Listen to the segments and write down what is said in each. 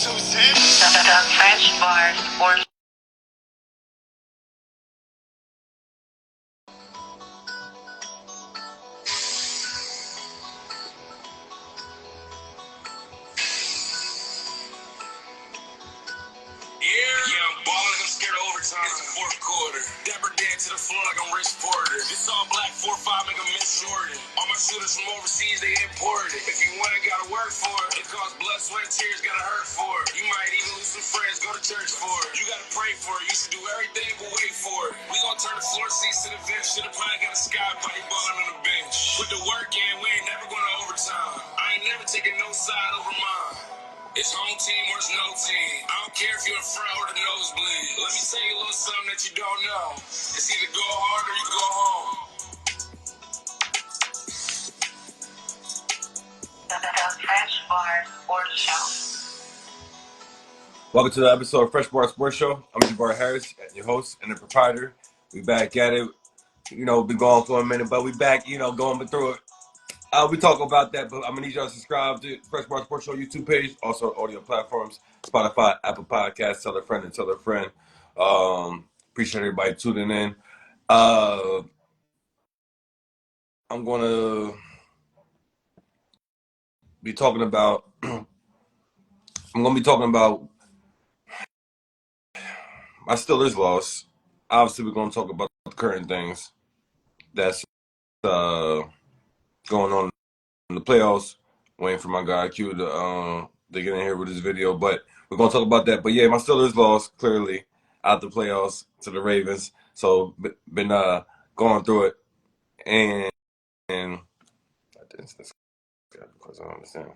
The Fresh Bar Sports. Yeah, I'm balling, I'm scared of overtime. It's the fourth quarter. Dapper Dan to the floor like I'm Rich Porter. This all black 4-5, make a miss Jordan. All my shooters from overseas, they imported. If you want it, gotta work for it. It costs blood, sweat, and tears, gotta hurt for it. You might even lose some friends, go to church for it. You gotta pray for it. You should do everything but wait for it. We gon' turn the floor seats to the bench. Should've probably got a sky pipe balling on the bench. Put the work in, we ain't never going to overtime. I ain't never taking no side over mine. It's home team or it's no team. I don't care if you're in front or the nosebleed. Let me tell you a little something that you don't know. It's either go hard or you go home. The Fresh Bar Sports Show. Welcome to the episode of Fresh Bar Sports Show. I'm Jabbar Harris, your host and the proprietor. We back at it. Been gone for a minute, but we back, going through it. We talk about that, but I'm going to need y'all to subscribe to Fresh Bar Sports Show YouTube page, also audio platforms, Spotify, Apple Podcasts, tell a friend and tell a friend. Appreciate everybody tuning in. I'm going to be talking about, my Steelers loss. Obviously, we're going to talk about the current things that's going on in the playoffs. Waiting for my guy Q to get in here with his video, but we're gonna talk about that. But yeah, my Steelers lost clearly out the playoffs to the Ravens. So been going through it, and I didn't because I don't understand.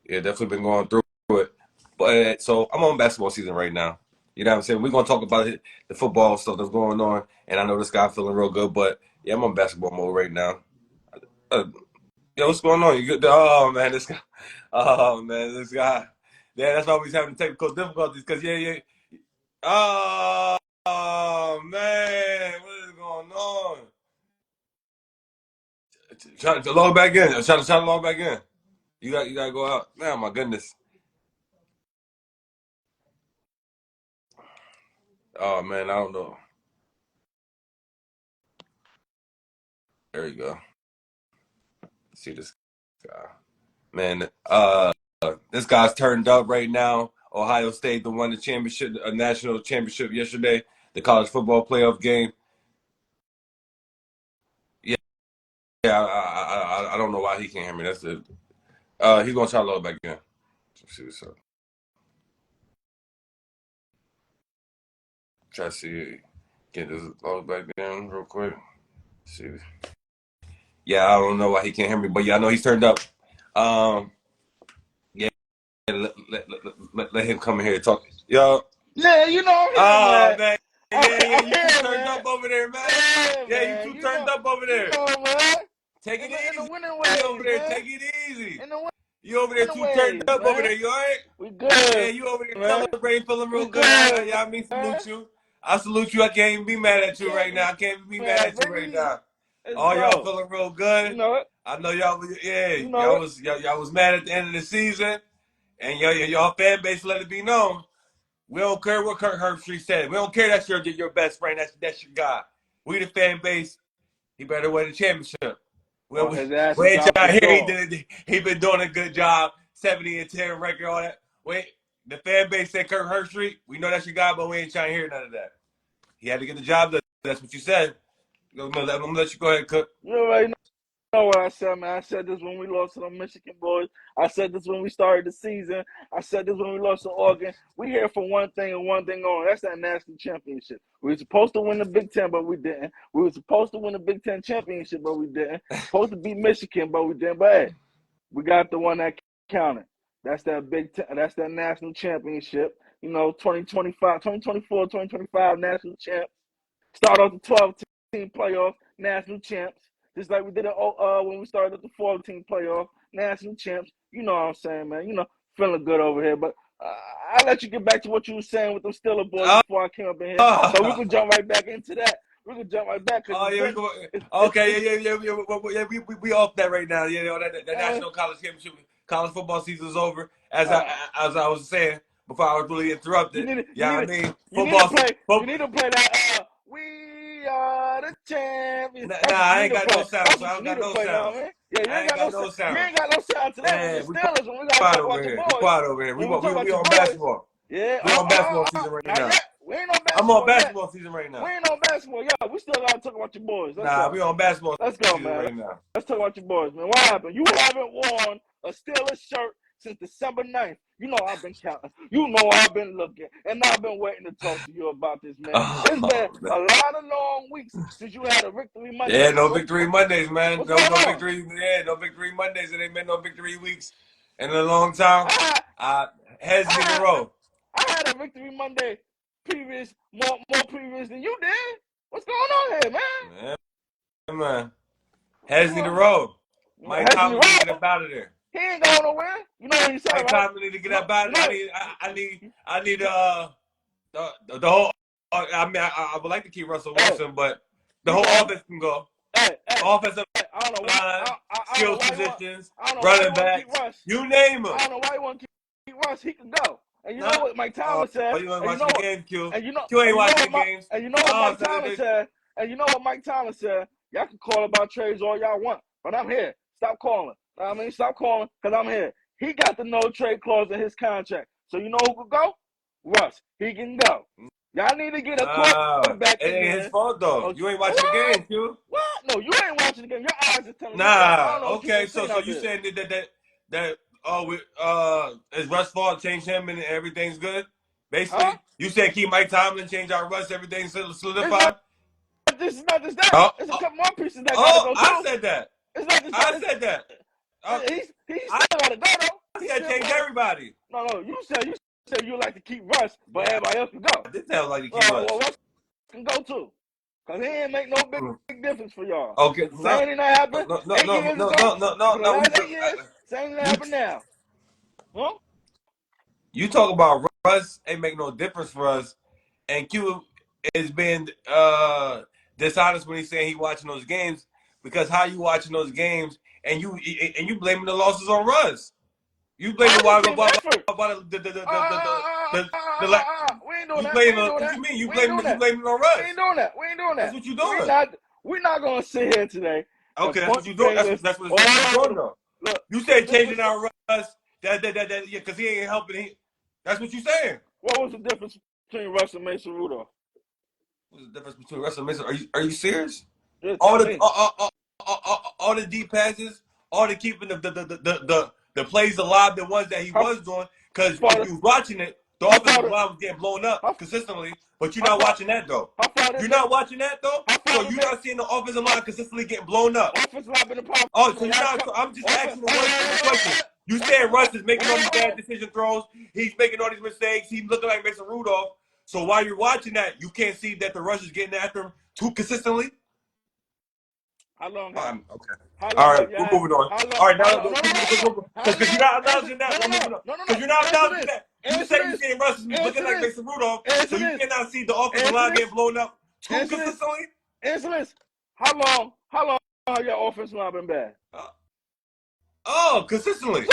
Yeah, definitely been going through it. But so I'm on basketball season right now. You know what I'm saying? We're gonna talk about it, the football stuff that's going on, and I know this guy feeling real good, but yeah, I'm on basketball mode right now. Yo, what's going on? You good? Oh man, this guy. Oh man, this guy. Yeah, that's why we're having technical difficulties. Cause yeah. Oh man, what is going on? Trying to log back in. Trying to log back in. You gotta go out. Man, my goodness. Oh man, I don't know. There you go. See this guy. Man, this guy's turned up right now. Ohio State, the won the championship, a national championship yesterday, the college football playoff game. Yeah, I don't know why he can't hear me. That's it. He's gonna try to load back in. Let's see what's up. Try to see get this load back in real quick. Let's see. Yeah, I don't know why he can't hear me, but yeah, I know he's turned up. Yeah, let him come in here and talk. Yo. Yeah, you know I'm Oh here, man. Yeah, you too turned up over there, man. Yeah, you too turned up over there. You know, man. Take it easy. In the winning ways, over there, man. take it easy. In the You over there too winning turned ways, up man. over there, you alright? We good. Yeah, you over there man. celebrating, feeling real We good. good, Yeah, I mean, salute you. I salute you. I can't even be mad at you right now. I can't even be mad at you right now. All y'all feeling real good. You know it. I know y'all. Yeah, You know y'all was mad at the end of the season, and y'all fan base let it be known. We don't care what Kirk Herbstreit said. We don't care that's your best friend. That's your guy. We the fan base. He better win the championship. Well, his ass we is ain't out trying the to hear door. he been doing a good job, 70-10 record, all that. Wait, the fan base said Kirk Herbstreit. We know that's your guy, but we ain't trying to hear none of that. He had to get the job done. That's what you said. I'm gonna let you go ahead, Cook. You already know what I said, man. I said this when we lost to the Michigan boys. I said this when we started the season. I said this when we lost to Oregon. We here for one thing and one thing only. That's that national championship. We were supposed to win the Big Ten, but we didn't. We were supposed to win the Big Ten championship, but we didn't. Supposed to beat Michigan, but we didn't. But hey, we got the one that counted. That's that Big Ten. That's that national championship. 2024, 2025 national champ. Start off the 12-team playoff, national champs. Just like we did it when we started at the 14 playoff, national champs. You know what I'm saying, man. Feeling good over here. But I'll let you get back to what you were saying with them Steelers boys before I came up in here. So we can jump right back into that. We can jump right back. Oh, yeah, we off that right now. Yeah, that national college championship, college football season's over, as I was saying. before I was really interrupted. You need I to mean, you need football. to play. Football. You need to play that. We are the champions. Nah, That's what I you ain't need to got no play. sound, That's so I what you don't need got to no play now, sound. man. Yeah, you I ain't ain't got got no you sound. ain't got no sound today with Man, the we Steelers when we gotta quiet talk over about your here. We boys. quiet over here. When we talk about We your on boys. basketball. Yeah. We on basketball season right Not now. yet. We ain't on I'm on basketball yet. basketball season right We now. ain't on basketball yet. We still gotta talk about your boys. Let's Nah, go. we on basketball Let's go, season man. right now. Let's talk about your boys, man. What happened? You haven't worn a Steelers shirt since December 9th. You know I've been counting. You know I've been looking. And I've been waiting to talk to you about this, man. It's been Man. a lot of long weeks since you had a victory Monday. Yeah, no victory Mondays, man. What's No going on? victory. Yeah, no victory Mondays. It ain't been no victory weeks in a long time. Heads need to roll. I had a victory Monday more previous than you did. What's going on here, man? Yeah, man. Heads need to roll. Mike Tomlin need to get up out of there. He ain't going nowhere. You know what he said, Mike right? Tomlin need to get up out of there. I need the whole. I mean, I would like to keep Russell Wilson, but the whole offense can go. Offensive line, skills positions, running backs, you name them. I don't know why you want to keep Russ. He can go. And you know what Mike Tomlin said? You ain't watching the game, Q. And you know, Q ain't watching the games. And you know what Mike Tomlin said? And you know what Mike Tomlin said? Y'all can call about trades all y'all want, but I'm here. Stop calling. I mean, stop calling, because I'm here. He got the no trade clause in his contract. So you know who could go? Russ. He can go. Y'all need to get a quarterback in there. It ain't his fault, though. You ain't watching the game, Q. What? No, you ain't watching the game. Your eyes are telling you. Nah. Okay, so you saying that is Russ' fault, change him and everything's good? Basically, you said keep Mike Tomlin, change our Russ, everything's solidified? This is not just that. It's a couple more pieces that gotta go too. I said that. It's not just that. I said that. He still gotta go though. I said change everybody. No, you said you like to keep Russ, but everybody else can go. I did tell like to keep Russ. Well, Russ can go too. Cause he ain't make no big difference for y'all. Okay. Same thing that happened. No. Same thing that happened now. Huh? You talk about Russ ain't make no difference for us, and Q is being dishonest when he's saying he watching those games, because how you watching those games and you blaming the losses on Russ. You blaming We ain't doing what you mean? You blaming it on Russ. We ain't doing that. That's what you doing. We're not gonna sit here today. Okay, that's what you doing. That's what you're doing though. Look, you said changing out Russ. That yeah, because he ain't helping. That's what you saying. What was the difference between Russ and Mason Rudolph? What's the difference between Russ and Mason? Are you serious? Yeah, all the deep passes, all the keeping the plays alive, the ones that he was doing. Because if you was watching it, the offensive line was getting blown up consistently. But you're not watching that though. You're not watching that though. So you're not seeing the offensive line consistently getting blown up. Offensive line been a problem. Oh, so you're not. I'm just asking the question. You said Russ is making all these bad decision throws. He's making all these mistakes. He's looking like Mason Rudolph. So while you're watching that, you can't see that the rush is getting after him too consistently. How long? Okay. All right, we're moving on. All right, now because you're not acknowledging that. Because you're not acknowledging that. You say you're seeing Russ is looking like Mason Rudolph, so you cannot see the offensive line getting blown up too consistently. Answer this. How long have your offensive line been bad? Consistently.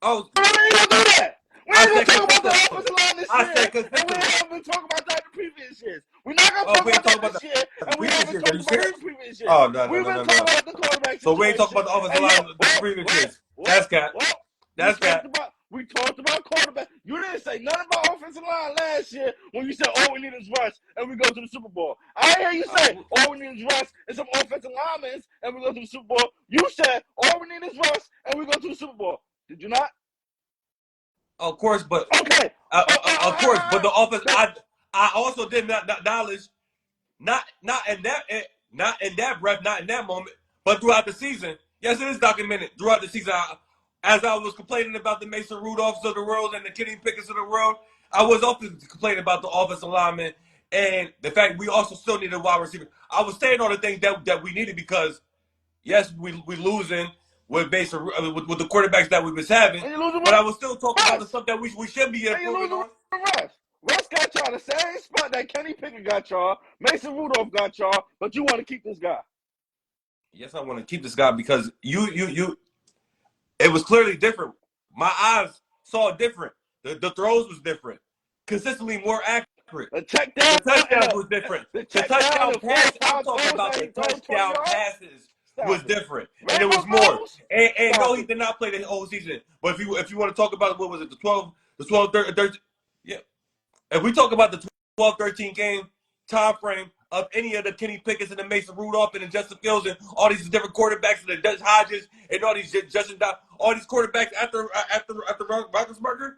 Oh, we ain't gonna do that. We ain't gonna talk about the offensive line this year. And we haven't been talking about that the previous years. We're not gonna talk about that this year. And we haven't talked about the previous years. Oh, no. We've been talking about the quarterback situation. So we ain't talking about the offensive line the previous years. That's cat. That's cat. We talked about quarterback. You didn't say nothing about offensive line last year when you said all we need is Russ and we go to the Super Bowl. I hear you say all we need is Russ and some offensive linemen and we go to the Super Bowl. You said all we need is Russ and we go to the Super Bowl. Did you not? Of course, but okay. Of course, but the offense. I also did not acknowledge not in that breath, not in that moment, but throughout the season. Yes, it is documented throughout the season. As I was complaining about the Mason Rudolphs of the world and the Kenny Pickett's of the world, I was often complaining about the offensive linemen and the fact we also still need a wide receiver. I was saying all the things that we needed because, yes, we losing with Mason with the quarterbacks that we was having, but I was still talking about the stuff that we should be improving on. Russ got y'all the same spot that Kenny Pickett got y'all, Mason Rudolph got y'all, but you want to keep this guy. Yes, I want to keep this guy because you. It was clearly different. My eyes saw it different. The throws was different. Consistently more accurate. The check The down touchdowns was different. the The check down touchdown and pass, I'm four-time talking throws about that the he throws 20 touchdown yards? passes Stop was it. different. And there Rainbow was more. throws? And Stop no, he it. did not play the whole season. But if you want to talk about, what was it, the 12, 13, yeah. If we talk about the 12-13 game time frame of any of the Kenny Pickett's and the Mason Rudolph and the Justin Fields and all these different quarterbacks and the Dutch Hodges and all these all these quarterbacks after Roethlisberger,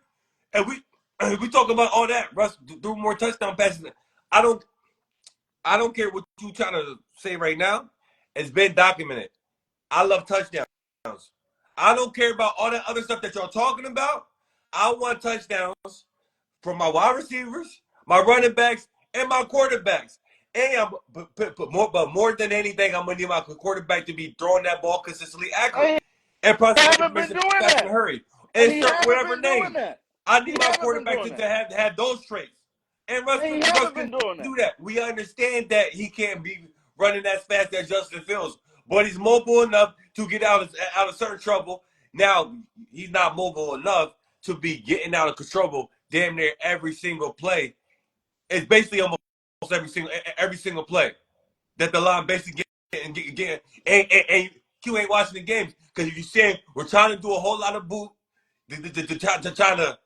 and we talk about all that, Russ threw more touchdown passes. I don't care what you trying to say right now. It's been documented. I love touchdowns. I don't care about all that other stuff that y'all talking about. I want touchdowns from my wide receivers, my running backs, and my quarterbacks. And more than anything, I'm gonna need my quarterback to be throwing that ball consistently accurate and He possibly haven't been doing fast that. and hurry. And And he start haven't whatever been doing name. that. I He need my haven't been quarterback doing to that. have those traits. And Russ And he hasn't been can doing that. do that. We understand that he can't be running as fast as Justin Fields, but he's mobile enough to get out of certain trouble. Now, he's not mobile enough to be getting out of trouble damn near every single play. It's basically almost every single play that the line basically getting. And Q ain't watching the games because if you're saying we're trying to do a whole lot of boot to try to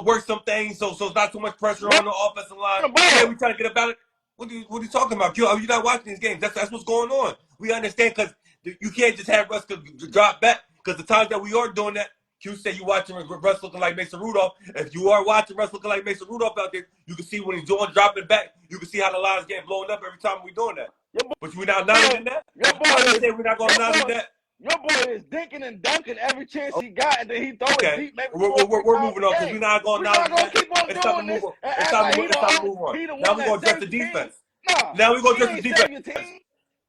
work some things so it's not too much pressure on the offensive line. Yeah, we trying to get about it. What are you talking about, Q? Are you not watching these games? That's what's going on. We understand because you can't just have Russ drop back because the times that we are doing that, Q said you watching Russ looking like Mason Rudolph. If you are watching Russ looking like Mason Rudolph out there, you can see when he's dropping back. You can see how the line's getting blown up every time we're doing that. But we're not acknowledging that. I understand we're not going to acknowledge that. Your boy is dinking and dunking every chance he got, and then he throw it deep. Maybe we're moving on because we're not going to acknowledge that. Keep on it's time doing to move this. on. It's time to move on. Now we're going to address the defense. Now we're going to address the defense.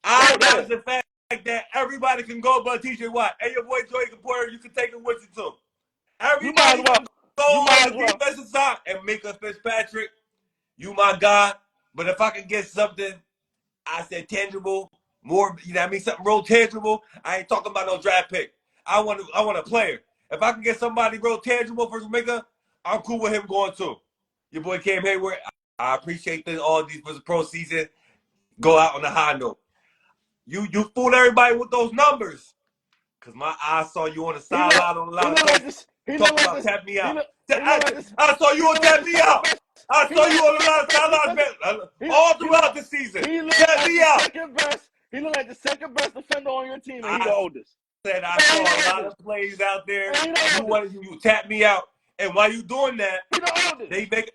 I acknowledge the fact that everybody can go but TJ Watt. And your boy Joey Porter, you can take it with you too. Everybody can go on the defensive side and Micah Fitzpatrick. You my guy. But if I can get something, I said tangible, more, something real tangible. I ain't talking about no draft pick. I want a player. If I can get somebody real tangible for Jamaica, I'm cool with him going too. Your boy Cam Hayward, I appreciate all these for the pro season. Go out on a high note. You fooled everybody with those numbers. Cause my eyes saw you on the sideline on a lot of things. Talking about tap me out. I saw you on tap me out. I saw you on a lot of sidelines all throughout the season. Tap me out. He looked like the second best defender on your team, and he's the oldest. I saw a lot of plays out there. You tap me out, and while you doing that, they make.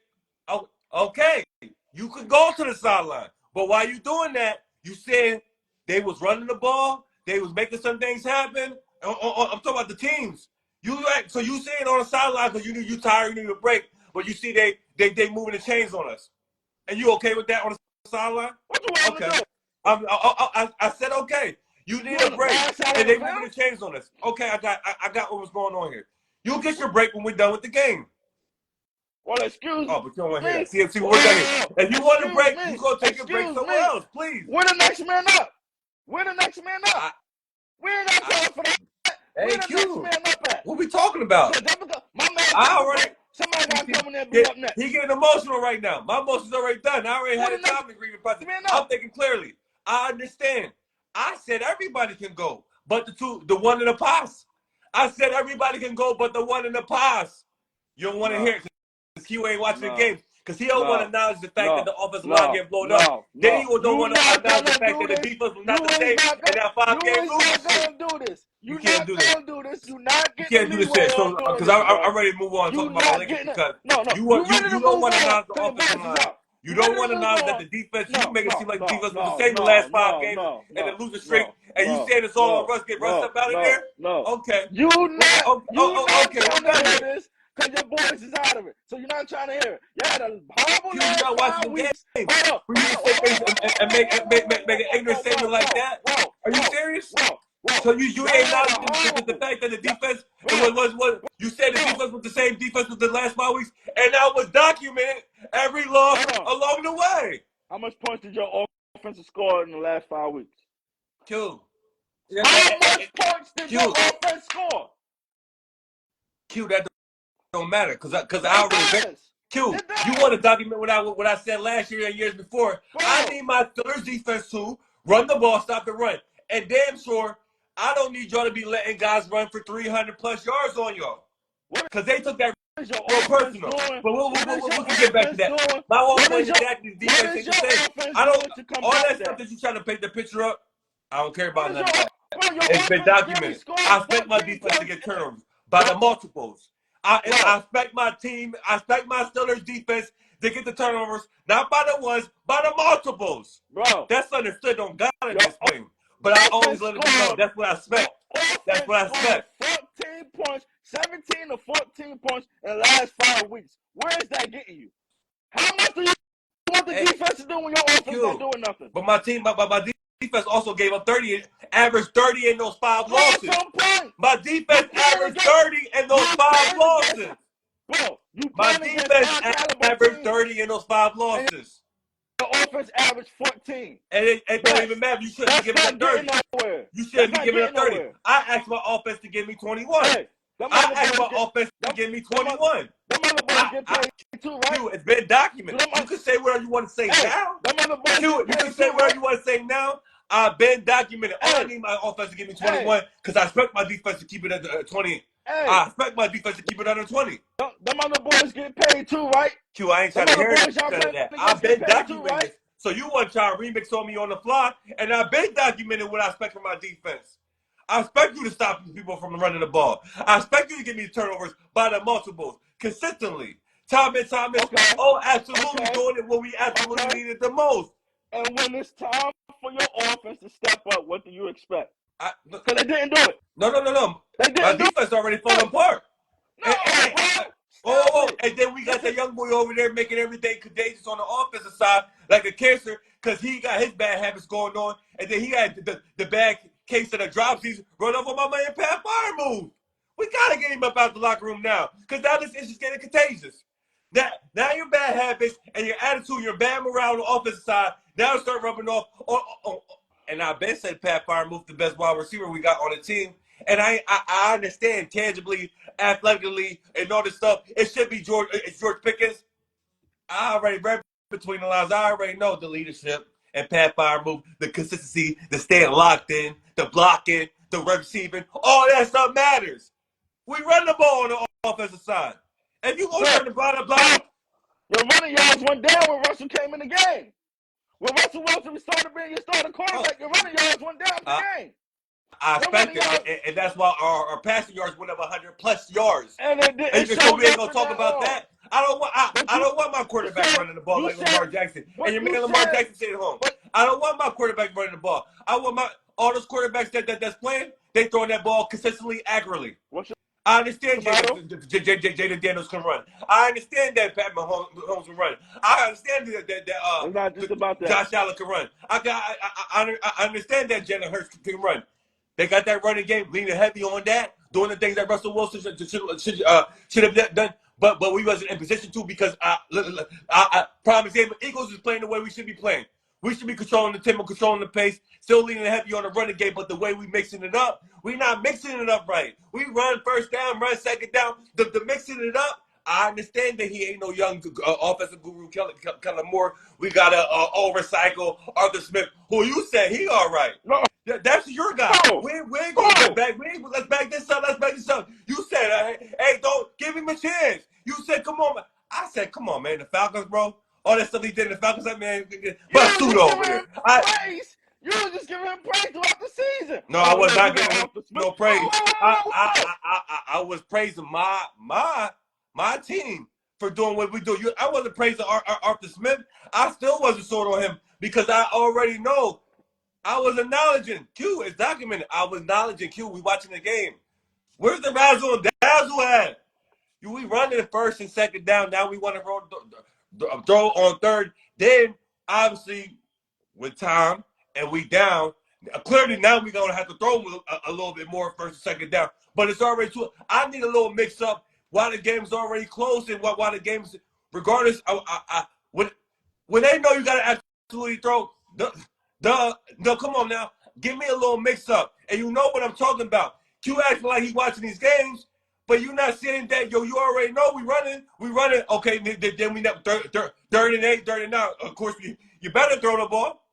Oh, okay, you could go to the sideline, but while you doing that, you said they was running the ball, they was making some things happen. I'm talking about the teams. So you saying on the sideline because you tired, you need a break, but you see they moving the chains on us, and you okay with that on the sideline? Okay. I said okay. You need a break, and they moving the chains on us. Okay, I got what was going on here. You'll get your break when we're done with the game. Well, excuse me. Oh, but you don't want to hear that. See, we're done here. If you want a break, you go take a break somewhere else, please. We're the next man up. We're the next man up. We're not time for that. Hey, Q, what we talking about? My man, somebody got to come in there and be up next. He getting emotional right now. My emotions already done. I already had a time to grieve in person. I'm thinking clearly. I understand. I said everybody can go, but the one in the pass. I said everybody can go, but the one in the pass. You don't want to hear it because Q ain't watching the games. Because he don't want to acknowledge the fact that the offensive line get blown up. Then he don't want to acknowledge the fact that the defense was not the same in that 5-game losing. You can't do this. You not you can't do this shit. So, because I'm ready to move on and talk about my Lakers because you don't want to acknowledge the offensive line. You don't want to acknowledge that the defense, you make it seem like the defense was the same the last 5 games and the losing streak, and you saying it's all on Russ, get Russ up out of there? Okay. You not okay. trying to hear this because your boys is out of it. So you're not trying to hear it. You had a horrible last 5 weeks. For you to say and make an ignorant statement like that? Are you serious? So you ain't acknowledging the fact that the defense was you said the defense was the same defense as the last 5 weeks, and that was documented every loss along the way. How much points did your offense score in the last 5 weeks? Q. How much points did your offense score? Q, that don't matter because I It already does. Q. It does. You want to document what I said last year and years before? Bro. I need my Steelers defense to run the ball, stop the run, and damn sure I don't need y'all to be letting guys run for 300 plus yards on y'all because they took that What is your real offense personal. doing? But What is we your can get back to offense that. doing? My whole What point is is your that the what defense is ain't your the same. offense I don't doing to all combat that stuff that? that you trying to paint the picture up. I don't care What about is none your of that. bro, your It's been offense barely documented. scored I expect my 14 defense to points. get turnovers by the multiples. I Bro. expect my team, I expect my Steelers defense to get the turnovers, not by the ones, by the multiples. Bro. That's understood. Don't gotta Your explain. But I always offense let it be known. scored. That's what I expect. Your That's what I offense scored expect. 14 points, 17 to 14 points in the last 5 weeks. Where is that getting you? How much do you want the Hey, defense to do when your offense Q. not doing nothing? But my team, my defense also gave up 30, averaged 30 in those 5 losses. At some point, My defense averaged 30 in those 5 losses. Bro, you My playing against defense high-caliber averaged teams. 30 in those 5 losses. The offense averaged 14. And it don't even matter. You shouldn't be That's giving not up 30. getting nowhere. You shouldn't be That's not giving up getting 30. nowhere. I asked my offense to give me 21. Hey, I asked my offense to give me 21. them other boys get paid too, right? Q, it's been documented. You can say whatever you want to say now. Them other boys Q, get you can paid say too, whatever right? you want to say now. I've been documented. All I Hey. need my offense to give me 21 because I expect my defense to keep it at 20. Hey, I expect my defense to keep it under 20. them other boys get paid too, right? Q, I ain't trying Them to other hear boys y'all none of playing that. against I've been get paid too, documenting right? this. So you want to try to remix on me on the fly, and I've been documenting what I expect from my defense. I expect you to stop people from running the ball. I expect you to give me turnovers by the multiples consistently. Time in, time in. Okay. Oh, absolutely Okay. doing it when we absolutely Okay. need it the most. And when it's time for your offense to step up, what do you expect? Because they didn't do it. No. They didn't My do defense already falling apart. No, Oh, and then we got that young boy over there making everything contagious on the offensive side, like a cancer, because he got his bad habits going on, and then he had the bad case of the dropsies run over my man Pat Fire move. We gotta get him up out the locker room now, because now this is just getting contagious. Now your bad habits and your attitude, your bad morale on the offensive side, now start rubbing off. And I've been said Pat Fire moved the best wide receiver we got on the team. And I understand tangibly, athletically, and all this stuff. It should be George Pickens. I already read between the lines. I already know the leadership and Pat Fire move, the consistency, the staying locked in, the blocking, the receiving. All that stuff matters. We run the ball on the offensive side. If you gonna turn the ball, your running yards went down when Russell came in the game. When Russell Wilson started being your starting quarterback, your running yards went down the game. I expect it, and that's why our passing yards went up 100 plus yards. And so we ain't gonna talk about that. I don't want my quarterback running the ball like Lamar Jackson. And your man Lamar Jackson stayed home. I don't want my quarterback running the ball. I want all those quarterbacks that's playing, they throwing that ball consistently, accurately. I understand Jaden Daniels can run. I understand that Pat Mahomes can run. I understand it's not just about that. Josh Allen can run. I understand that Jalen Hurts can run. They got that running game, leaning heavy on that, doing the things that Russell Wilson should have done. But we wasn't in position to because I promise you, Eagles is playing the way we should be playing. We should be controlling the tempo, controlling the pace, still leaning heavy on the running game, but the way we mixing it up, we not mixing it up right. We run first down, run second down. The mixing it up, I understand that he ain't no young offensive guru, Kellen Moore. We got a overcycle Arthur Smith, who you said he all right. No. That's your guy. We ain't going to back. Let's back this up. Let's back this up. You said, hey, don't give him a chance. You said, come on. I said, come on, man. The Falcons, bro. All that stuff he did in the Falcons, that man, Basuto over there. You were just giving him praise throughout the season. No, I was not giving him no praise. I was praising my team for doing what we do. I wasn't praising Arthur Smith. I still wasn't sold on him because I already know. I was acknowledging Q. It's documented. I was acknowledging Q. We watching the game. Where's the razzle and dazzle at? We running the first and second down. Now we want to throw on third. Then obviously with time and we down. Clearly now we're gonna have to throw a little bit more first and second down. But it's already too. I need a little mix up while the game's already close and while the game's regardless. When they know you gotta absolutely throw. No, come on now. Give me a little mix up. And you know what I'm talking about. Q acting like he's watching these games, But you're not saying that, yo. You already know we running. Okay, then we never third and 8, third and 9. Of course, you better throw the ball.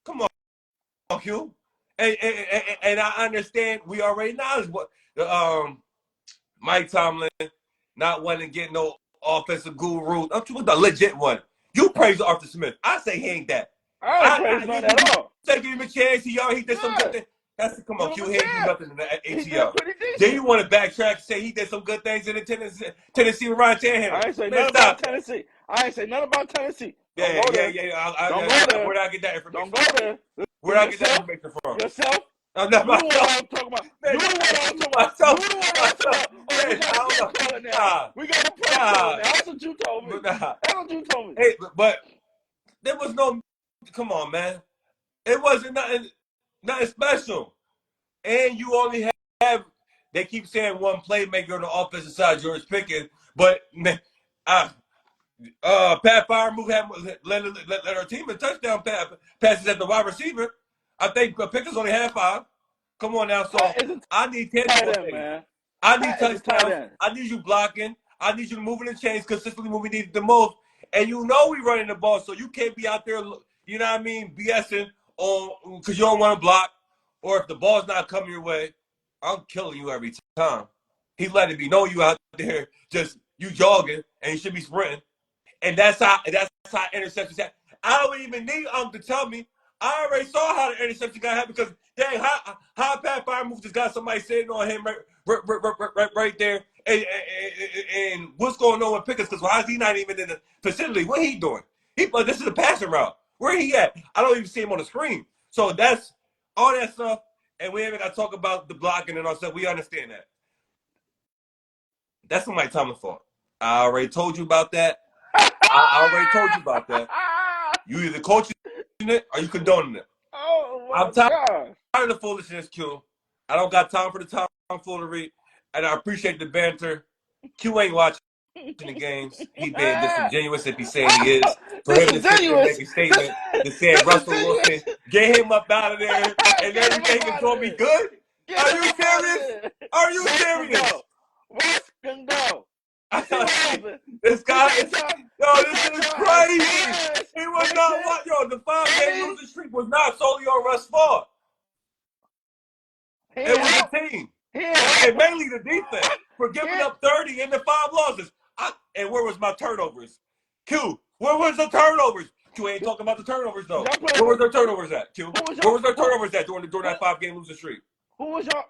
Come on, Q. And I understand. We already know what Mike Tomlin not wanting to get no offensive guru. I'm talking about the legit one. You praise Arthur Smith. I say he ain't that. I ain't praise none at all. Say give him a chance. He did some good things. Come on, Q. He ain't do nothing in the ATL. Then you want to backtrack and say he did some good things in the Tennessee with Ryan Tannehill. I ain't say nothing about Tennessee. I ain't say nothing about Tennessee. Yeah. Don't go there. Where did I get that information? Don't go there. Where did I get that information from? Yourself. I'm not You the one I'm talking about. You the one I'm talking about. You the one I'm talking about. Oh, we got a play caller now. We got a play caller now. That's what you told me. That's what you told me. Hey, but there was no. Come on, man. It wasn't nothing special. And you only have. They keep saying one playmaker on the offensive side, George Pickens, but Pat Freiermuth had let our team in touchdown passes at the wide receiver. I think Pickens only had 5. Come on now, so I need 10 man. I need touchdowns. I need you blocking. I need you moving the chains consistently when we need it the most. And you know we running the ball, so you can't be out there, you know what I mean, BSing on because you don't want to block, or if the ball's not coming your way, I'm killing you every time. He's letting me know you out there, just you jogging, and you should be sprinting. And that's how interceptions happen. I don't even need to tell me. I already saw how the interception got happened because dang, how Pat Freiermuth just got somebody sitting on him right there. And what's going on with Pickens? Because why is he not even in the facility? What he doing? This is a passing route. Where he at? I don't even see him on the screen. So that's all that stuff. And we ain't got to talk about the blocking and all stuff. We understand that. That's what Mike Tomlin's fault. I already told you about that. I already told you about that. You either coaching it or you condoning it. Oh, my I'm tired of the foolishness, Q. I don't got time for the tomfoolery, and I appreciate the banter. Q ain't watching the games. He being disingenuous if he's saying he is. For him to sit there and make a statement to say Russell Wilson, get him up out of there, and everything is going to be good? Are you serious? Are you serious? Russ can go. This guy is, this is crazy. He was not what, the 5-game losing streak was not solely on Russ' fault. It was the team. And mainly the defense for giving up 30 in the 5 losses. And where was my turnovers? Q, where was the turnovers? Q ain't talking about the turnovers, though. Where was their turnovers at, Q? Where was their turnovers at during that 5-game losing streak? Who was your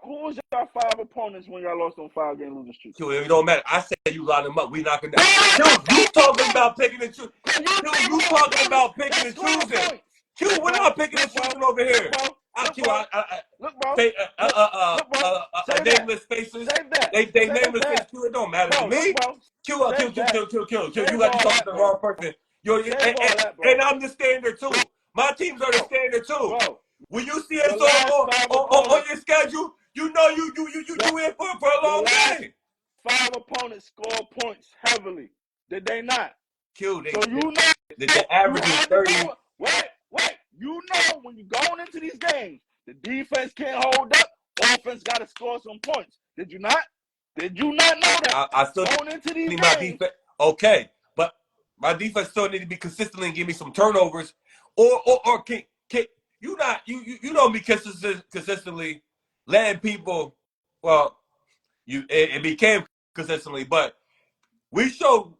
5 opponents when y'all lost on 5-game losing streak? Q, it don't matter. I said you line them up. We knocking down. Q, you talking about picking and choosing. Q, you talking about picking and choosing. Q, we're not picking and choosing over here. Look, bro. Nameless faces. They nameless faces. Q, it don't matter to me. Q. You got to talk to the wrong person. And I'm the standard too. My teams are the standard too. When you see us on your schedule, you know you in for a long game. 5 opponents score points heavily. Did they not? So you know the average is 30. Wait. You know when you're going into these games, the defense can't hold up. Offense got to score some points. Did you not? Did you not know that? I still going into these games. My defense. Okay, but my defense still need to be consistently and give me some turnovers, or can you know me consistently letting people. Well, it became consistently, but you showed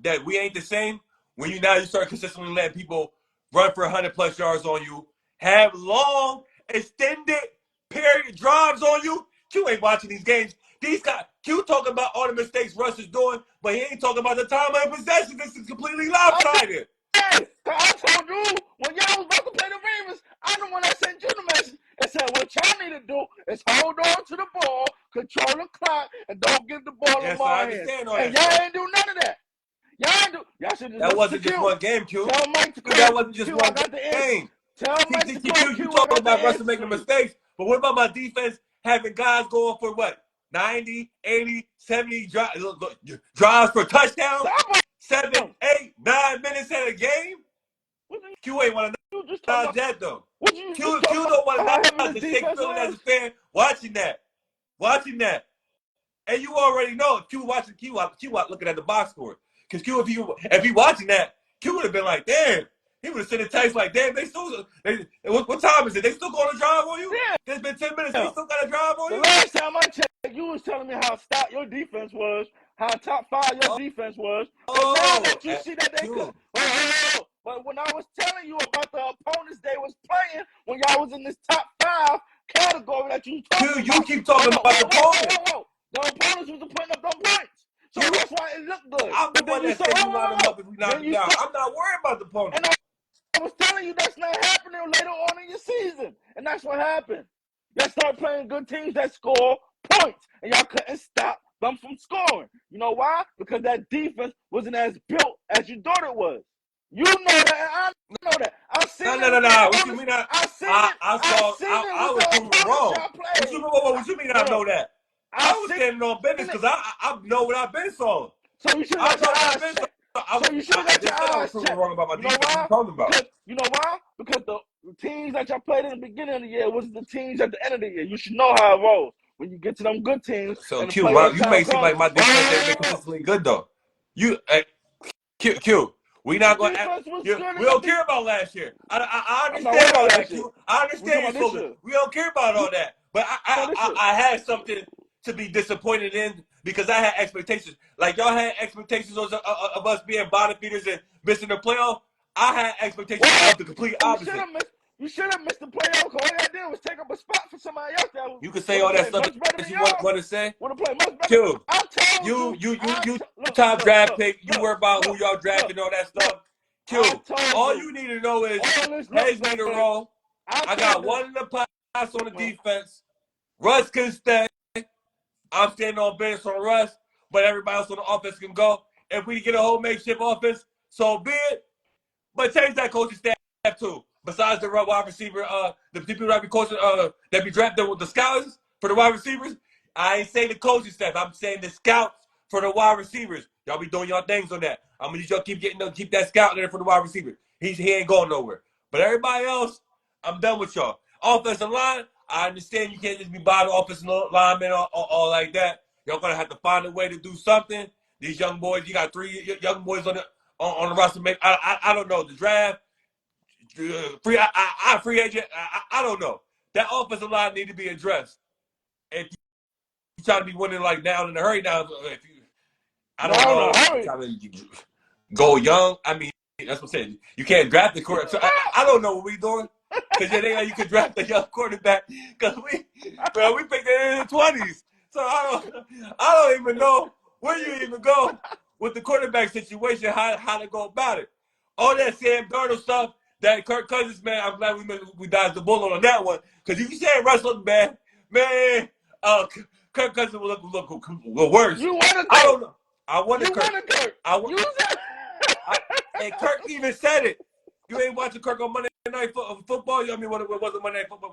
that we ain't the same when you start consistently letting people run for 100+ yards on you, have long extended period drives on you. Q ain't watching these games. These guys, Q talking about all the mistakes Russ is doing, but he ain't talking about the time of possession. This is completely lopsided. I told you when y'all was about to play the Ravens, I'm the one that sent you the message and said what y'all need to do is hold on to the ball, control the clock, and don't give the ball in my hands. And y'all ain't do none of that. Y'all should just that wasn't just one game, Q. Tell Mike to that wasn't just one game. Tell Mike to you talking about Russell making mistakes, but what about my defense having guys going for what? 90, 80, 70 drives for touchdowns? 7, 8, 9 minutes in a game? Q ain't want to know that, though. Q don't want to know the same feeling as a fan watching that. And you already know Q watching Q looking at the box score. Because Q, if he watching that, Q would have been like, damn. He would have sent a text like, damn, what time is it? They still going to drive on you? Yeah. There's been 10 minutes. They still got to drive on The you? last time I checked, you was telling me how stout your defense was, how top 5 your defense was. But now that you see that they could. But when I was telling you about the opponents they was playing, when y'all was in this top 5 category that you talking about. You keep talking about the opponents. The opponents was putting up them points. So that's why it looked good. I'm the one that said you line them up if we knock them down. I'm not worried about the opponents. And I was telling you that's not happening later on in your season. And that's what happened. Y'all start playing good teams that score points. And y'all couldn't stop them from scoring. You know why? Because that defense wasn't as built as you thought it was. You know that, and I know that. I've seen it. No. What you mean? I was proven wrong. What you mean? I know that. I was standing on business because I know what I've been saw. So you should have got your eyes checked. So you should have got your eyes checked. Wrong about my defense. Why? Talking about. You know why? Because the teams that y'all played in the beginning of the year was the teams at the end of the year. You should know how it rolls. When you get to them good teams. So Q, you may seem like my defense ain't been consistently good though. Q. We not going to. We don't care about last year. I understand all that, Q. I understand you. So we don't care about all that. But I had something to be disappointed in because I had expectations. Like y'all had expectations of us being bottom feeders and missing the playoff. I had expectations of the complete opposite. You should have missed the playoff. All you had to do was take up a spot for somebody else. You can say all that stuff that you want to say. Want to play much better? Q, you top draft pick. You worry about who y'all drafted and all that stuff. Q, all you need to know is heads need to roll. I got one in the pass on the defense. Russ can stay. I'm standing on bench on Russ, but everybody else on the offense can go. If we get a whole makeshift offense, so be it. But change that coaching staff too. Besides the wide receiver, the people that be coaching, that be drafted with the scouts for the wide receivers, I ain't saying the coaching staff. I'm saying the scouts for the wide receivers. Y'all be doing y'all things on that. I'm gonna need y'all keep that scout there for the wide receiver. He ain't going nowhere. But everybody else, I'm done with y'all. Offensive line, I understand you can't just be buying offensive linemen all like that. Y'all gonna have to find a way to do something. These young boys, you got 3 young boys on the roster. I don't know the draft. Free agent. I don't know. That offensive line need to be addressed. If you try to be winning like down in a hurry now, I don't know. Trying to go young. I mean, that's what I'm saying. You can't draft the quarterback. So I don't know what we doing. Because it ain't like you could draft a young quarterback. Because we picked it in the 20s. So I don't even know where you even go with the quarterback situation, how to go about it. All that Sam Darnold stuff, that Kirk Cousins, man, I'm glad we dodged the bullet on that one. Because if you say Russ look bad, man, Kirk Cousins will look worse. You want to Kirk. I don't know. I want to Kirk. And Kirk even said it. You ain't watching Kirk on Monday Night Football. I mean, what was it Monday Night Football?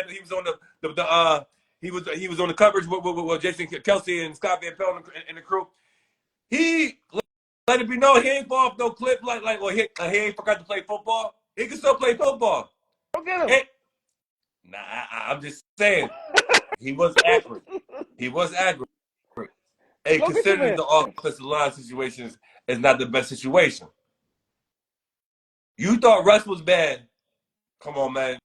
He was on he was on the coverage with Jason Kelsey and Scott Van Pelt and the crew. He let it be known he ain't fall off no cliff or he ain't forgot to play football. He can still play football. Go get him. I'm just saying he was accurate. And considering the offensive line situations is not the best situation. You thought Russ was bad. Come on, man.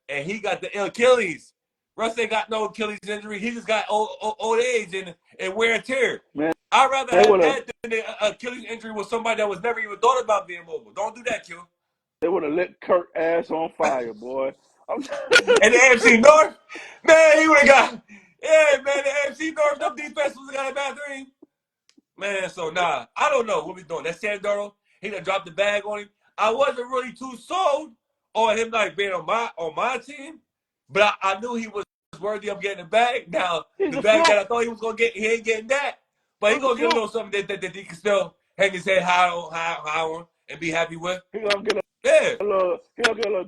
And he got the Achilles. Russ ain't got no Achilles injury. He just got old age and wear and tear. Man, I'd rather have that than an Achilles injury with somebody that was never even thought about being mobile. Don't do that, Q. They would have lit Kirk ass on fire, boy. And the AFC North, man, he would have got. Yeah, man, the AFC North, them defense was got a bad dream. Man, so nah, I don't know what we doing. That Sam Darnold, he done dropped the bag on him. I wasn't really too sold on him like being on my team, but I knew he was worthy of getting the bag. Now the bag that I thought he was gonna get, he ain't getting that. But he gonna get a little something that he can still hang his head high on and be happy with. He gonna get a little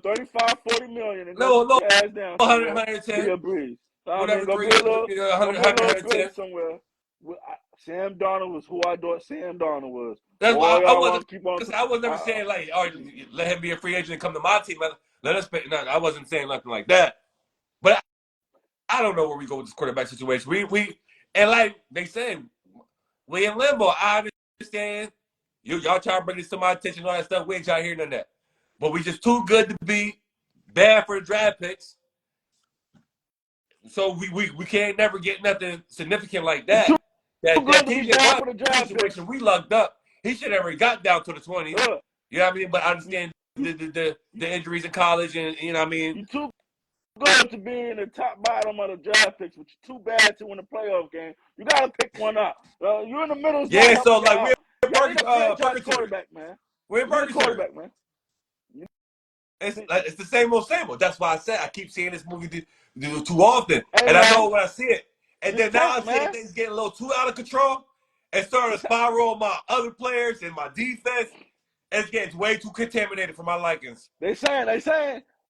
35, 40 million and go ass down 100, 110. Be a breeze. Whatever, 110 somewhere. Sam Darnold was who I thought Sam Darnold was. That's why I was never saying like, all right, let him be a free agent and come to my team. Let us pay. No, I wasn't saying nothing like that. But I don't know where we go with this quarterback situation. And like they said, we in limbo. I understand. Y'all trying to bring this to my attention, all that stuff. We ain't trying to hear none of that. But we just too good to be bad for the draft picks. So we can't never get nothing significant like that. That TJ Watt situation, we lucked up. He should have already got down to the 20s. You know what I mean? But I understand the injuries in college, and you know what I mean. You too good to be in the top bottom of the draft picks, but you're too bad to win a playoff game. You got to pick one up. You're in the middle. Yeah, so like we're quarterback, man. We're in quarterback, man. It's the same old. That's why I said I keep seeing this movie too often, and I know when I see it. And then now I see things getting a little too out of control and starting to spiral my other players and my defense. It's getting way too contaminated for my likings. They saying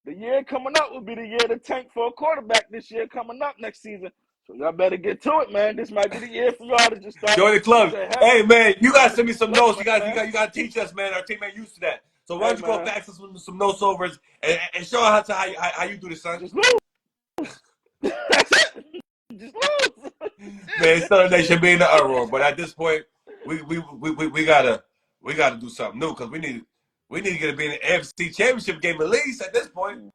the year coming up will be the year to tank for a quarterback this year coming up next season. So y'all better get to it, man. This might be the year for y'all to just start. Join the club. Hey, man, you got to send me some notes. You got to teach us, man. Our team ain't used to that. So why don't you go fax us some notes over and show us how you do this, son. Just lose. That's it. Just lose. Man, Southern Nation be in the uproar, but at this point, we gotta do something new because we need to get to be in the AFC Championship game at least at this point.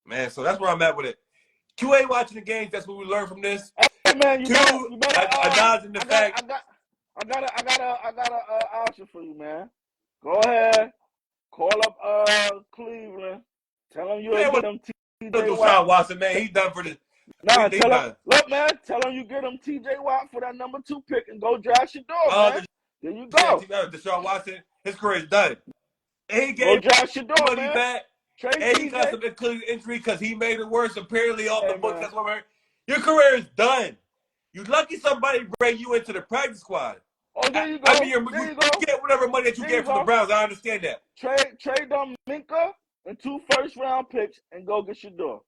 Man, so that's where I'm at with it. Q ain't watching the games. That's what we learned from this. Hey, man, Q, acknowledging the fact. I got a option for you, man. Go ahead, call up Cleveland. Tell them you'll get them TJ Watt. Watson, man, he's done for the. Nah, look, man, tell him you get him TJ Watt for that number 2 pick and go Josh Shedeur, man. There you go. Deshaun Watson, his career is done. And he gave Josh Shedeur, man. Back. And he got some injury because he made it worse. Apparently, off the books. That's what we're. Your career is done. You lucky somebody bring you into the practice squad. Oh, there you go. I mean, you get whatever money that you get from the Browns. I understand that. Trade them Minkah and 2 first-round picks and go get Shedeur.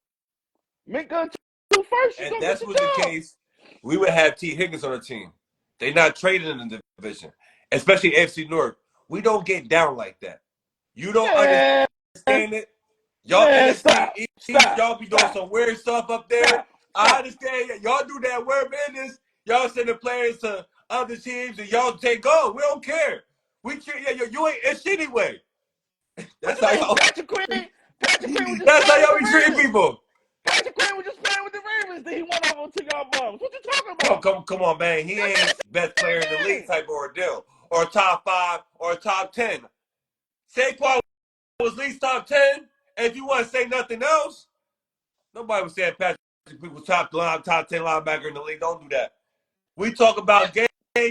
Minkah and 2 first. And that's was the case. We would have T. Higgins on the team. They not trading in the division, especially AFC North. We don't get down like that. You don't understand it. Y'all y'all be doing some weird stuff up there. I understand y'all do that weird business. Y'all send the players to other teams and y'all take go. We don't care. We treat you ain't it's anyway. That's how y'all. Patrick Queen that's how y'all be treating people. Patrick Queen was just playing with the Ravens. Then he went over to y'all bums. What you talking about? Come on, man. He ain't best player in the league type of ordeal, or top 5 or top 10. Saquon was at least top 10. And if you want to say nothing else, nobody was saying Patrick was top 10 linebacker in the league. Don't do that. We talk about game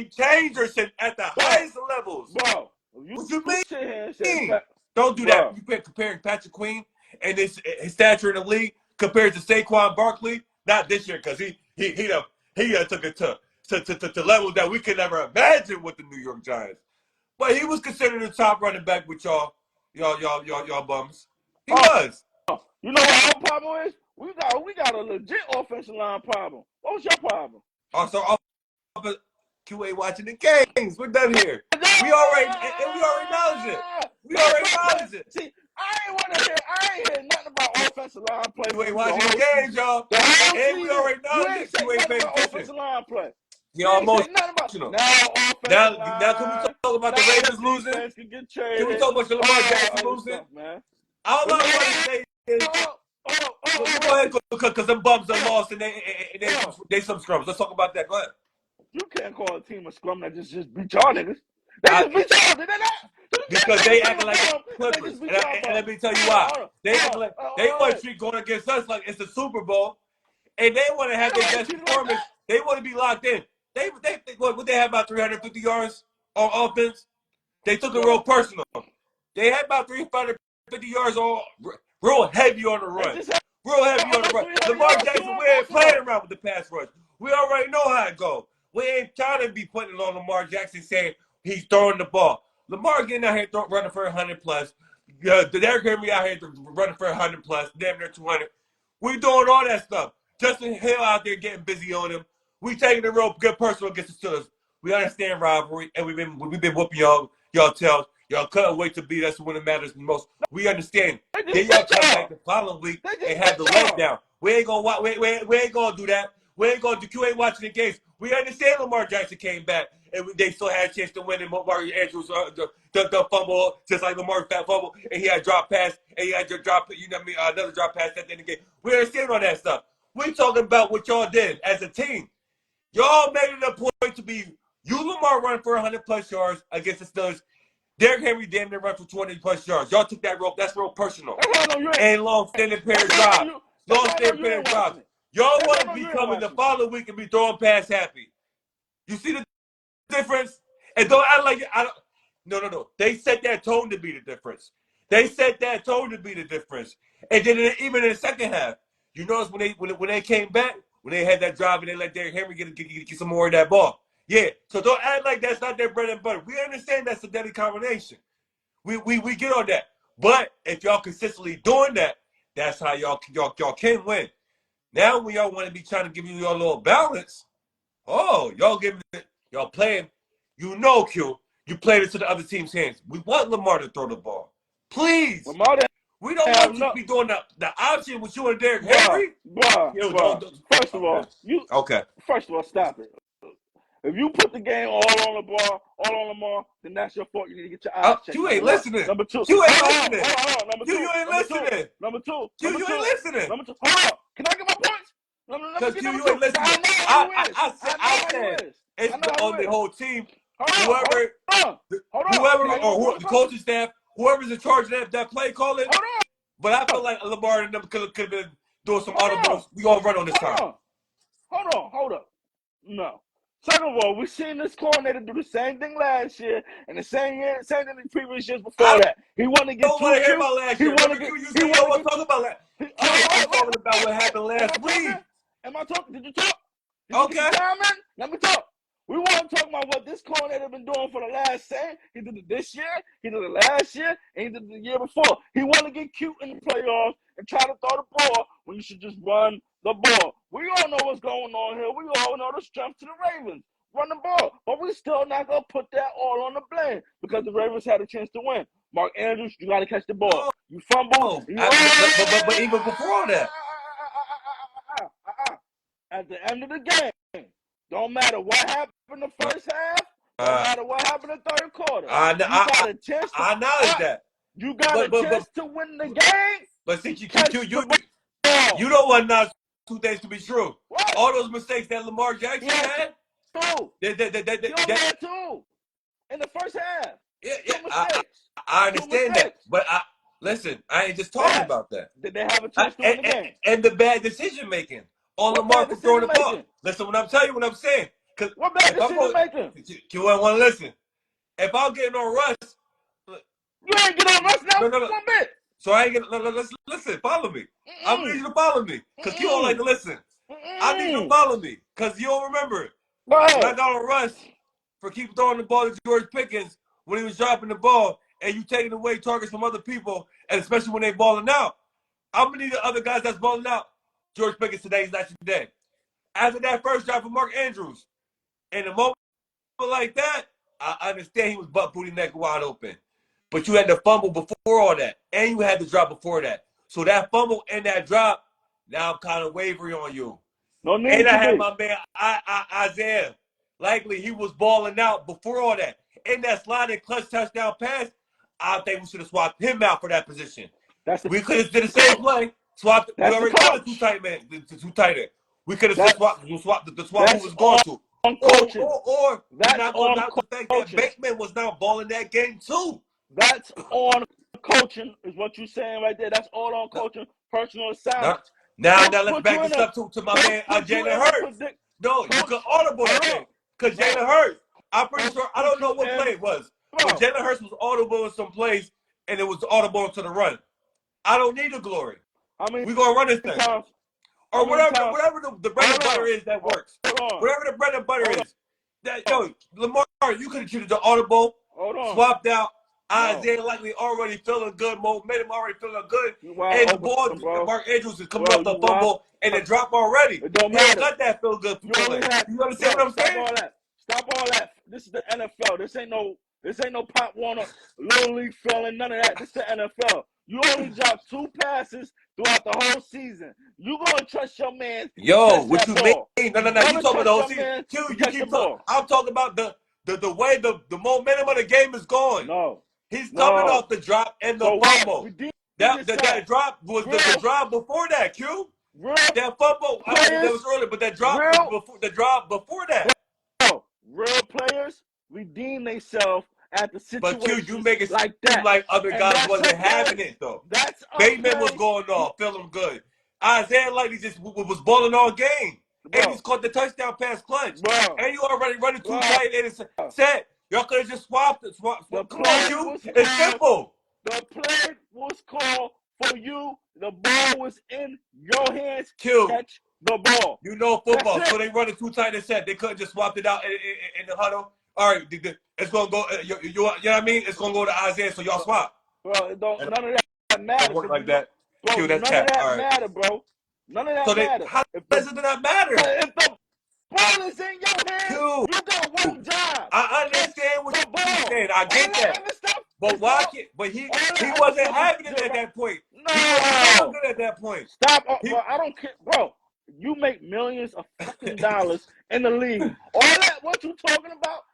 changers at the highest levels. Bro, what you mean? Don't do that. You comparing Patrick Queen and his stature in the league compared to Saquon Barkley. Not this year because he took it to levels that we could never imagine with the New York Giants. But he was considered the top running back with y'all bums. He was. You know what our problem is? We got a legit offensive line problem. What was your problem? Also, QA watching the games. We're done here. We already acknowledge it. We already acknowledge it. See, I ain't hear nothing about offensive line play. QA watching the games, y'all. And we already acknowledge it. QA paying offensive line play. Y'all emotional. Now, can we talk about the Ravens losing? Can we talk about the Lamar Jackson losing? All I want to say is, go ahead, because them bums are lost and they some scrubs. Let's talk about that. Go ahead. You can't call a team a scrum that just beat y'all niggas. They just beat y'all, did they not? Because they acting like Clippers. And let me tell you why. They act like they want to going against us like it's the Super Bowl, and they want to have their best performance. They want to be locked in. What they have about 350 yards on offense? They took it real personal. They had about 350 yards on real heavy on the run. Real heavy on the run. Lamar Jackson, we ain't playing around with the pass rush. We already know how it goes. We ain't trying to be putting it on Lamar Jackson saying he's throwing the ball. Lamar getting out here running for 100 plus. Derrick Henry out here running for 100 plus, damn near 200. We doing all that stuff. Justin Hill out there getting busy on him. We taking it real good personal against the Steelers. We understand rivalry, and we've been whooping y'all tails. Y'all couldn't wait to beat us when it matters the most. We understand. Then y'all come back the following week and have the letdown. We ain't gonna do that. We ain't going to. You ain't watching the games. We understand Lamar Jackson came back and they still had a chance to win. And Mark Andrews the fumble, just like Lamar's fat fumble, and he had drop pass, and he had your drop. You know what I mean? Another drop pass at the end of the game. We understand all that stuff. We talking about what y'all did as a team. Y'all made it a point to be you, Lamar, run for 100+ yards against the Steelers. Derrick Henry damn near run for 20+ yards. Y'all took that rope. That's real personal. And long-standing pair of drives. Long-standing pair of drives. Y'all want to be coming the following week and be throwing pass happy. You see the difference? And don't act like I don't. No. They set that tone to be the difference. They set that tone to be the difference. And then even in the second half, you notice when they came back, when they had that drive and they let Derrick Henry get some more of that ball. Yeah. So don't act like that's not their bread and butter. We understand that's a deadly combination. We get on that. But if y'all consistently doing that, that's how y'all can win. Now when y'all want to be trying to give you your little balance, y'all playing, Q, you played it to the other team's hands. We want Lamar to throw the ball. Please. We don't want you to be doing the option with you and Derrick Henry. First of all, stop it. If you put the game all on the ball, all on Lamar, then that's your fault. You need to get your eyes checked. You ain't listening. Number two. You ain't listening. Number two. You ain't listening. Number two. You ain't listening. Number two. Hold on. Can I get my points? Because you ain't listening. I said it's on the whole team. Whoever or the coaching staff, whoever's in charge of that play calling. But I feel like Lamar and them could have been doing some audibles. We gonna run on this time. Hold up. No. Second of all, we've seen this coordinator do the same thing last year and the same thing in the previous years before that. He wanted to get don't want to hear about last year. You don't want to talk about that. I'm talking about what happened last week. Am I talking? Did you talk? Okay. Let me talk. We want to talk about what this coordinator been doing for the last say. He did it this year, he did it last year, and he did it the year before. He want to get cute in the playoffs and try to throw the ball when you should just run the ball. We all know what's going on here. We all know the strength to the Ravens. Run the ball. But we still not going to put that all on the blame because the Ravens had a chance to win. Mark Andrews, you got to catch the ball. You fumble. But even before that. At the end of the game, don't matter what happened in the first half, don't matter what happened in the third quarter. I acknowledge that. You got a chance to win the game. But see, you don't want not two things to be true. What? All those mistakes that Lamar Jackson had. Two. He only had two in the first half. Yeah. I understand that, but listen, I ain't just talking about that. Did they have a chance to win the game? And the bad decision making on Lamar for throwing the ball. Listen, when I'm telling you what I'm saying. What bad decision making? You won't want to listen. If I'm getting on Russ, you ain't getting on Russ now. No. One bit. So I ain't gonna listen. Follow me. I need you to follow me because you don't like to listen. I need you to follow me because you don't remember it. When I got on Russ for keep throwing the ball to George Pickens when he was dropping the ball and you taking away targets from other people, and especially when they balling out. I'm gonna need the other guys that's balling out. George Pickens today is not today. After that first drive for Mark Andrews, in a moment like that, I understand he was butt booty neck wide open. But you had the fumble before all that, and you had the drop before that. So that fumble and that drop, now I'm kind of wavering on you. No need and I had my man Isaiah. Likely he was balling out before all that. In that sliding clutch touchdown pass, I think we should have swapped him out for that position. We could have did the same play. Swapped. We already got a too tight end. We could have swapped who was going to. Or that's not going out the fact that Bateman was not balling that game too. That's on coaching, is what you're saying right there. That's all on coaching, personal assignments. Now let's back this up to my man Jalen Hurts. No, you can audible that thing. Because Jalen Hurts, I'm pretty sure, I don't know what play it was. But Jalen Hurts was audible in some plays, and it was audible to the run. I don't need the glory. We're going to run this thing. Or whatever the bread and butter is that works. Whatever the bread and butter is. Lamar, you could have treated the audible, swapped out. Isaiah likely already feeling good. Momentum already feeling good. And the ball, Mark Andrews is coming off the fumble and the drop already. It don't matter. Got that feel good feeling. You understand what I'm saying? Stop all that. This is the NFL. This ain't no Pop Warner, Little League feeling, none of that. This is the NFL. You only dropped 2 passes throughout the whole season. You gonna trust your man to Yo, catch what that you ball? mean? No. You Gonna talking about the whole trust your season? man Q, to you catch the keep talking. ball? I'm talking about the way the momentum of the game is going. No, He's coming no. off the drop and the So what? fumble. Redeem That yourself. drop was the Real, drop before that, Q. real That fumble, that players, was early, but that drop was real, before the drop before that. real players redeem themselves at the But Q, you situations make it like seem that. like other And guys that's wasn't having okay. it though. That's Bateman was okay. going off, feeling good. Isaiah Likely just was balling all game. And he's caught the touchdown pass clutch. Bro, And you already running too bro. tight and it's set. Y'all could have just swapped it. The Come on, play Q. was It's called. simple. The play was called for you. The ball was in your hands. Q, Catch the ball. you know football, That's it. so they running too tight and set. They couldn't just swap it out in the huddle. All right, it's gonna go. You know what I mean? It's gonna go to Isaiah, so y'all swap. Bro, it don't, none of that It matter. don't work 'cause like you know- that. Bro, Q, none that's of cap. that All right. matter, bro. None of that So matter. how does it not matter? If the ball is in your hands, Q, you got one job. I understand what the you're ball. saying. I get All that. other stuff But is why all- can't? But he all that other wasn't stuff is having it zero. at that point. He wasn't No. feeling good at that point. Stop, He- bro. I don't care, bro. You make millions of fucking dollars in the league. All that, what you talking about?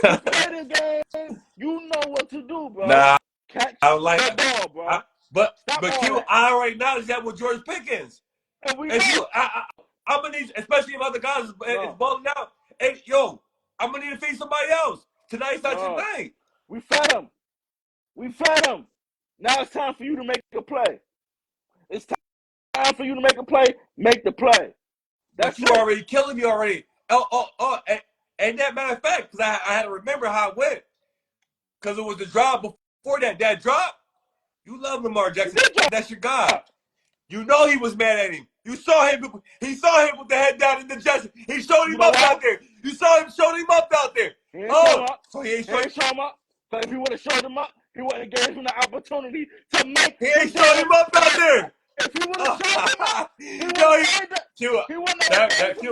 You play the game. You know what to do, bro. Nah, Catch I don't like the that. ball, bro. But Stop all Q, that. I already acknowledge that with George Pickens. And we If know. you, I'm gonna need, especially if other guys is No. balling out. Hey, yo, I'm gonna need to feed somebody else. Tonight's not your No. night. We fed him. We fed him. Now it's time for you to make a play. It's time for you to make a play. Make the play. But That's you it. already killing me already. And that matter of fact, because I had to remember how it went. Because it was the drop before that. That drop, you love Lamar Jackson. That's your guy. You know he was mad at him. You saw him. He saw him with the head down in the chest. He showed him up out there. You saw him showing him up out there. He ain't show him up. So he ain't He ain't show him up. So if he would have showed him up, he wouldn't have gave him the opportunity to make. He ain't showing him up out there. If he would have showed him up, he wouldn't Yo, have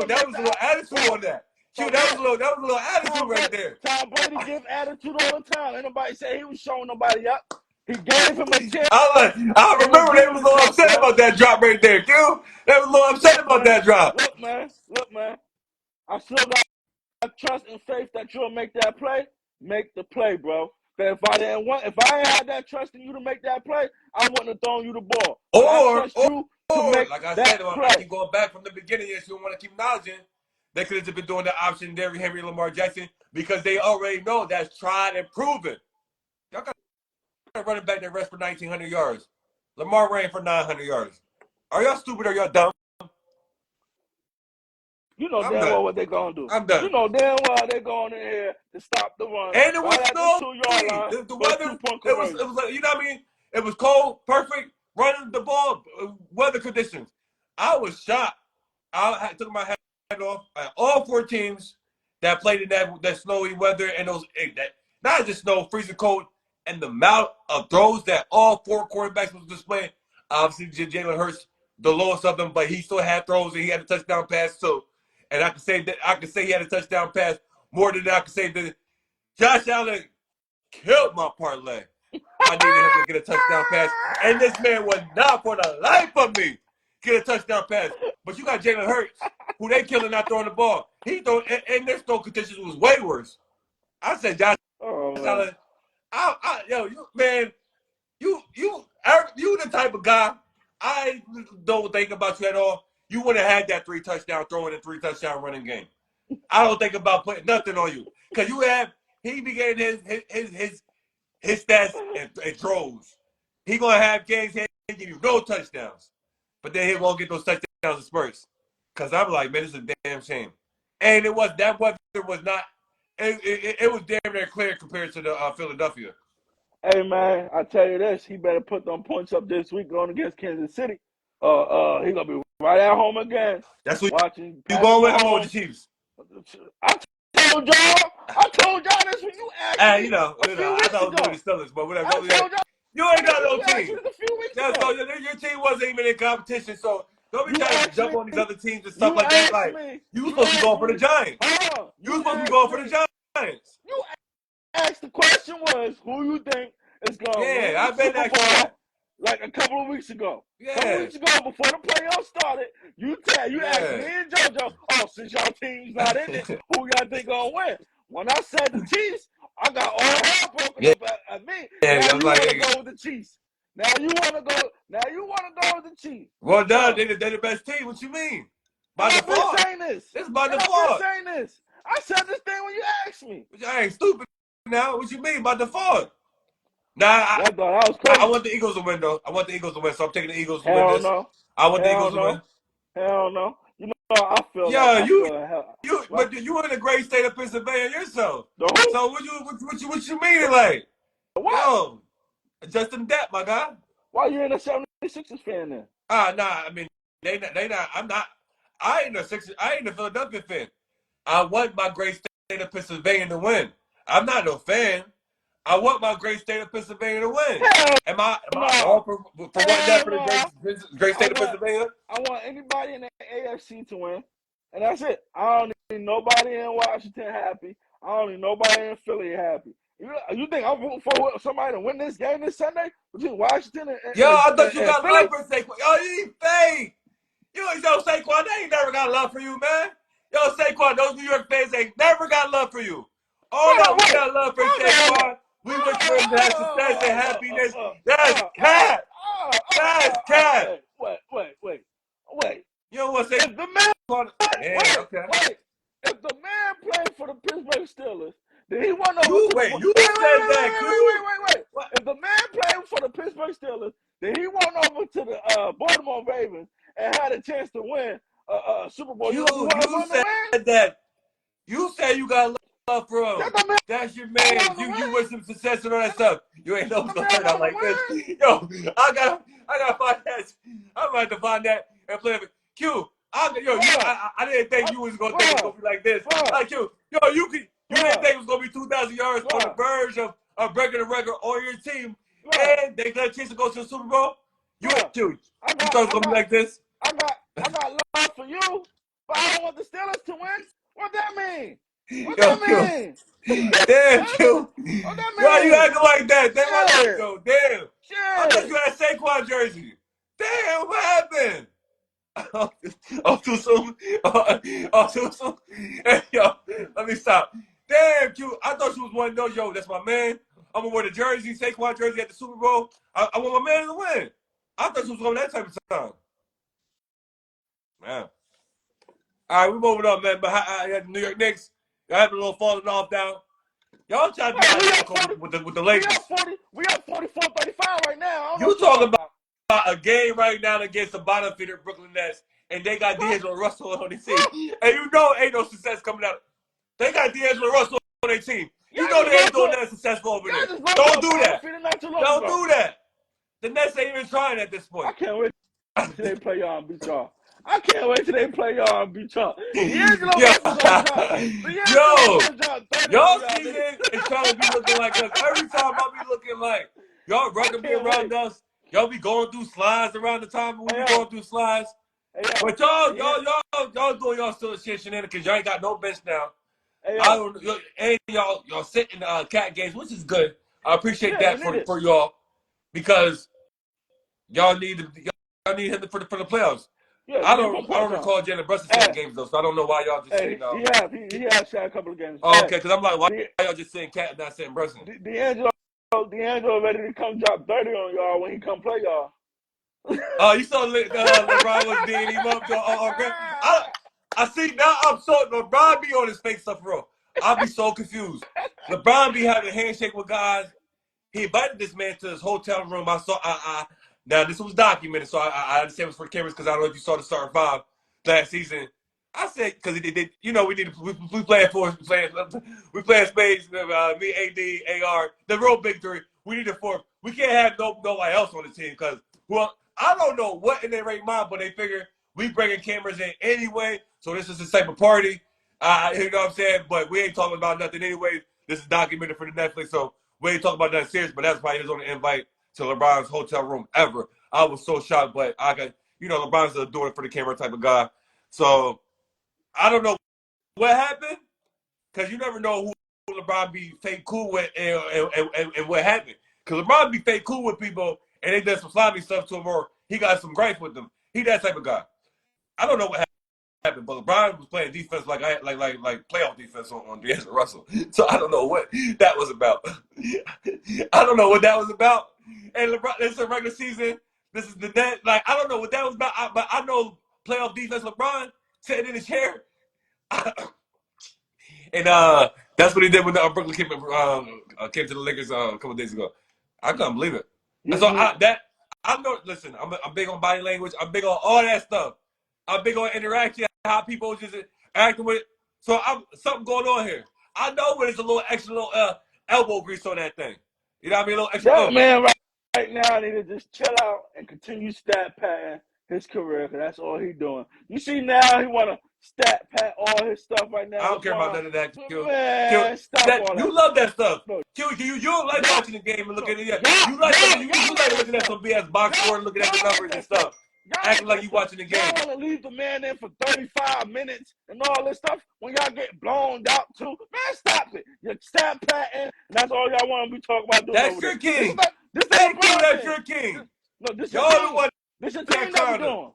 that was a little attitude on that. Q, that was a little attitude right there. Tom Brady give attitude all the time. Ain't nobody say he was showing nobody up. He gave him a chance. I remember they was a little upset about that drop right there, Q. They was a little upset about that drop. Look, man. I still got trust and faith that you'll make that play. Make the play, bro. If I ain't had that trust in you to make that play, I wouldn't have thrown you the ball. But I trust you to make like I that said, play. I keep going back from the beginning. Yes, you want to keep acknowledging they could have been doing the option Derrick Henry, Lamar Jackson, because they already know that's tried and proven. Y'all got a running back that rushed for 1,900 yards. Lamar ran for 900 yards. Are y'all stupid or y'all dumb? You know I'm damn done. well what they're going to do. I'm done. You know damn well they're going in here to stop the run. And it was right at snowy. the 2-yard line The for a weather, 2-point it was conversion. like, you know what I mean? It was cold, perfect, running the ball, weather conditions. I was shocked. I took my hat off. All 4 teams that played in that snowy weather and those that not just snow, freezing cold, and the amount of throws that all 4 quarterbacks was displaying. Obviously, Jalen Hurts, the lowest of them, but he still had throws and he had a touchdown pass too. And I can say he had a touchdown pass more than I can say that Josh Allen killed my parlay. I needed him to get a touchdown pass, and this man was not for the life of me get a touchdown pass. But you got Jalen Hurts, who they killing not throwing the ball. He throw and their throw conditions was way worse. I said Josh Allen, you the type of guy I don't think about you at all. You wouldn't have had that 3 touchdown throwing and 3 touchdown running game. I don't think about putting nothing on you because he began his stats and throws. He gonna have games he ain't give you no touchdowns, but then he won't get those touchdowns in spurts. Cause I'm like, man, this is a damn shame. And it was that weather was not. It was damn near clear compared to the Philadelphia. Hey man, I tell you this, he better put them points up this week going against Kansas City. He gonna be right at home again. That's what watching. you going with. I'm going with the Chiefs. I told y'all this when you asked me. You know, a few I weeks thought it was ago. going to Steelers, but whatever. I told y'all. You ain't got no You asked team. me a few weeks That's ago. all. Your team wasn't even in competition, so don't be You trying to asked jump me- on these other teams and stuff you like that. asked Like me- you you supposed to be asked going for the me- Giants. Hold on. You supposed to be going for the Giants. You asked the question was who you think is gonna win Yeah, the I've been Super asking Bowl that. like a couple of weeks ago. A couple Yeah, weeks ago, before the playoffs started, you asked me yeah. and JoJo, oh, since y'all team's not in it, who y'all think gonna win? When I said the Chiefs, I got all hell broken Yeah, up at me. yeah. Now I was you want to like, go with the Chiefs. Now you want to go. Now you want to go with the Chiefs. well done. Bro, They the best team. What you mean? By and I've been default. saying this. This is by And I've been default. saying this. I said this thing when you asked me. I ain't stupid now. What you mean by default? Nah, Y'all thought that was I crazy. want the Eagles to win though. I want the Eagles to win, so I'm taking the Eagles to win Hell this. no. I want the Hell Eagles to win. no. Hell no. You know, I feel Yeah, like I feel hell. but you in the great state of Pennsylvania yourself. The who? So what you mean like? What? Yo, Justin Depp, my guy. Why you in a 76ers fan then? Nah. I mean, they not. I'm not. I ain't a Philadelphia fan. I want my great state of Pennsylvania to win. I'm not no fan. I want my great state of Pennsylvania to win. Hell Am I no. wrong for wanting that for the No. great state of Pennsylvania? I want anybody in the AFC to win. And that's it. I don't need nobody in Washington happy. I don't need nobody in Philly happy. You think I'm rooting for somebody to win this game this Sunday between Washington Yo, I thought you and got Philly? love for Saquon. Yo, you fake. Yo, Saquon, they ain't never got love for you, man. Yo, Saquon, those New York fans ain't never got love for you. Oh, no, we got love for Saquon. We wish for him to have success and happiness. That's cat. That's cat. Wait. You don't want to say If the man, yeah, okay. wait. If the man played for the Pittsburgh Steelers, then he won over You to wait, the you said that, wait. What? If the man played for the Pittsburgh Steelers, then he won over to the Baltimore Ravens and had a chance to win a Super Bowl. You want him to win? That. You said you got love for him. That's the man. That's your man. You wish him success and all that stuff. You ain't know what's gonna turn out like this. Win. Yo, I gotta find that. I'm about to find that and play it. Q, I didn't think you was gonna think it was gonna be like this. Like Q, yo, you didn't think it was gonna be 2,000 yards on the verge of breaking the record on your team, and they got a chance to go to the Super Bowl. You thought it was gonna be like this? I got love for you, but I don't want the Steelers to win. What that mean? What that mean? Damn, Q. What that mean? Why you acting like that? Shit. Yo, damn. I thought Shit. you had Saquon jersey. Damn, what happened? Too soon. Too soon. Hey, yo, let me stop. Damn, Q. I thought you was one of those. Yo, that's my man. I'm gonna wear the jersey, Saquon jersey at the Super Bowl. I want my man to win. I thought you was on that type of time. Man. All right, we moving on, man. But the New York Knicks, y'all having a little falling off down. Y'all trying to be with the Lakers. We up 44-35 right now. You talking about a game right now against the bottom feeder Brooklyn Nets, and they got D'Angelo Russell on their team. And you know ain't no success coming out. They got D'Angelo Russell on their team. You know they ain't doing that successful over there. Don't do that. Don't do that. The Nets ain't even trying at this point. I can't wait till they play y'all and beat y'all. I can't wait till they play y'all and beat y'all. D'Angelo Russell's gonna drop. Y'all season is trying to be looking like us. Every time I be looking like y'all running be around us. Y'all be going through slides around the time we be going through slides. But y'all doing y'all still shit shenanigans. Y'all ain't got no bench now. I don't. And y'all sitting cat games, which is good. I appreciate that for y'all because y'all need him for the playoffs. Yeah, I don't recall Jalen Brunson sitting games though, so I don't know why y'all just saying no. He has sat a couple of games. Oh, okay, because I'm like, why y'all just saying cat and not saying Brunson? D'Angelo ready to come drop 30 on y'all when he come play y'all. You saw LeBron was beating him up. I see now. I'm so LeBron be on his fake stuff, bro. I'll be so confused. LeBron be having a handshake with guys. He invited this man to his hotel room. I saw. Now this was documented, so I understand it was for cameras because I don't know if you saw the starting five last season. I said because he did. You know, we playing spades. Me, AD, AR, the real big three. We need a fourth. We can't have nobody else on the team because I don't know what in their right mind, but they figure we bringing cameras in anyway. So this is the type of party. You know what I'm saying? But we ain't talking about nothing anyway. This is documented for the Netflix, so we ain't talking about nothing serious. But that's why he was on the invite to LeBron's hotel room ever. I was so shocked, but I got LeBron's a doing it for the camera type of guy. So I don't know what happened because you never know who LeBron be fake cool with and what happened. Because LeBron be fake cool with people, and they did some slimy stuff to him, or he got some gripes with them. He that type of guy. I don't know what happened, but LeBron was playing defense like playoff defense on D'Angelo Russell. So I don't know what that was about. I don't know what that was about. And LeBron, this is a regular season. This is the net. Like I don't know what that was about. But I know playoff defense. LeBron sitting in his chair, and that's what he did when the Brooklyn came to the Lakers a couple days ago. I couldn't believe it. And so I know. Listen, I'm big on body language. I'm big on all that stuff. I'm big on interaction, how people just acting with. So something going on here. I know when there's a little extra elbow grease on that thing. You know what I mean? A little extra. That man right now need to just chill out and continue stat padding his career, because that's all he's doing. You see now he want to stat pad all his stuff right now. I don't care about none of that. Man, stop all that. You love that stuff. No. You don't like watching the game and looking at it. You like looking at some BS box score and looking at the numbers and stuff. Acting like you watching the game. Y'all want to leave the man in for 35 minutes and all this stuff when y'all get blown out too. Man, stop it. You're stat patting, and that's all y'all want to be talking about doing. That's your king. Thank you, that's your king. No, this y'all the one. This your team that's doing.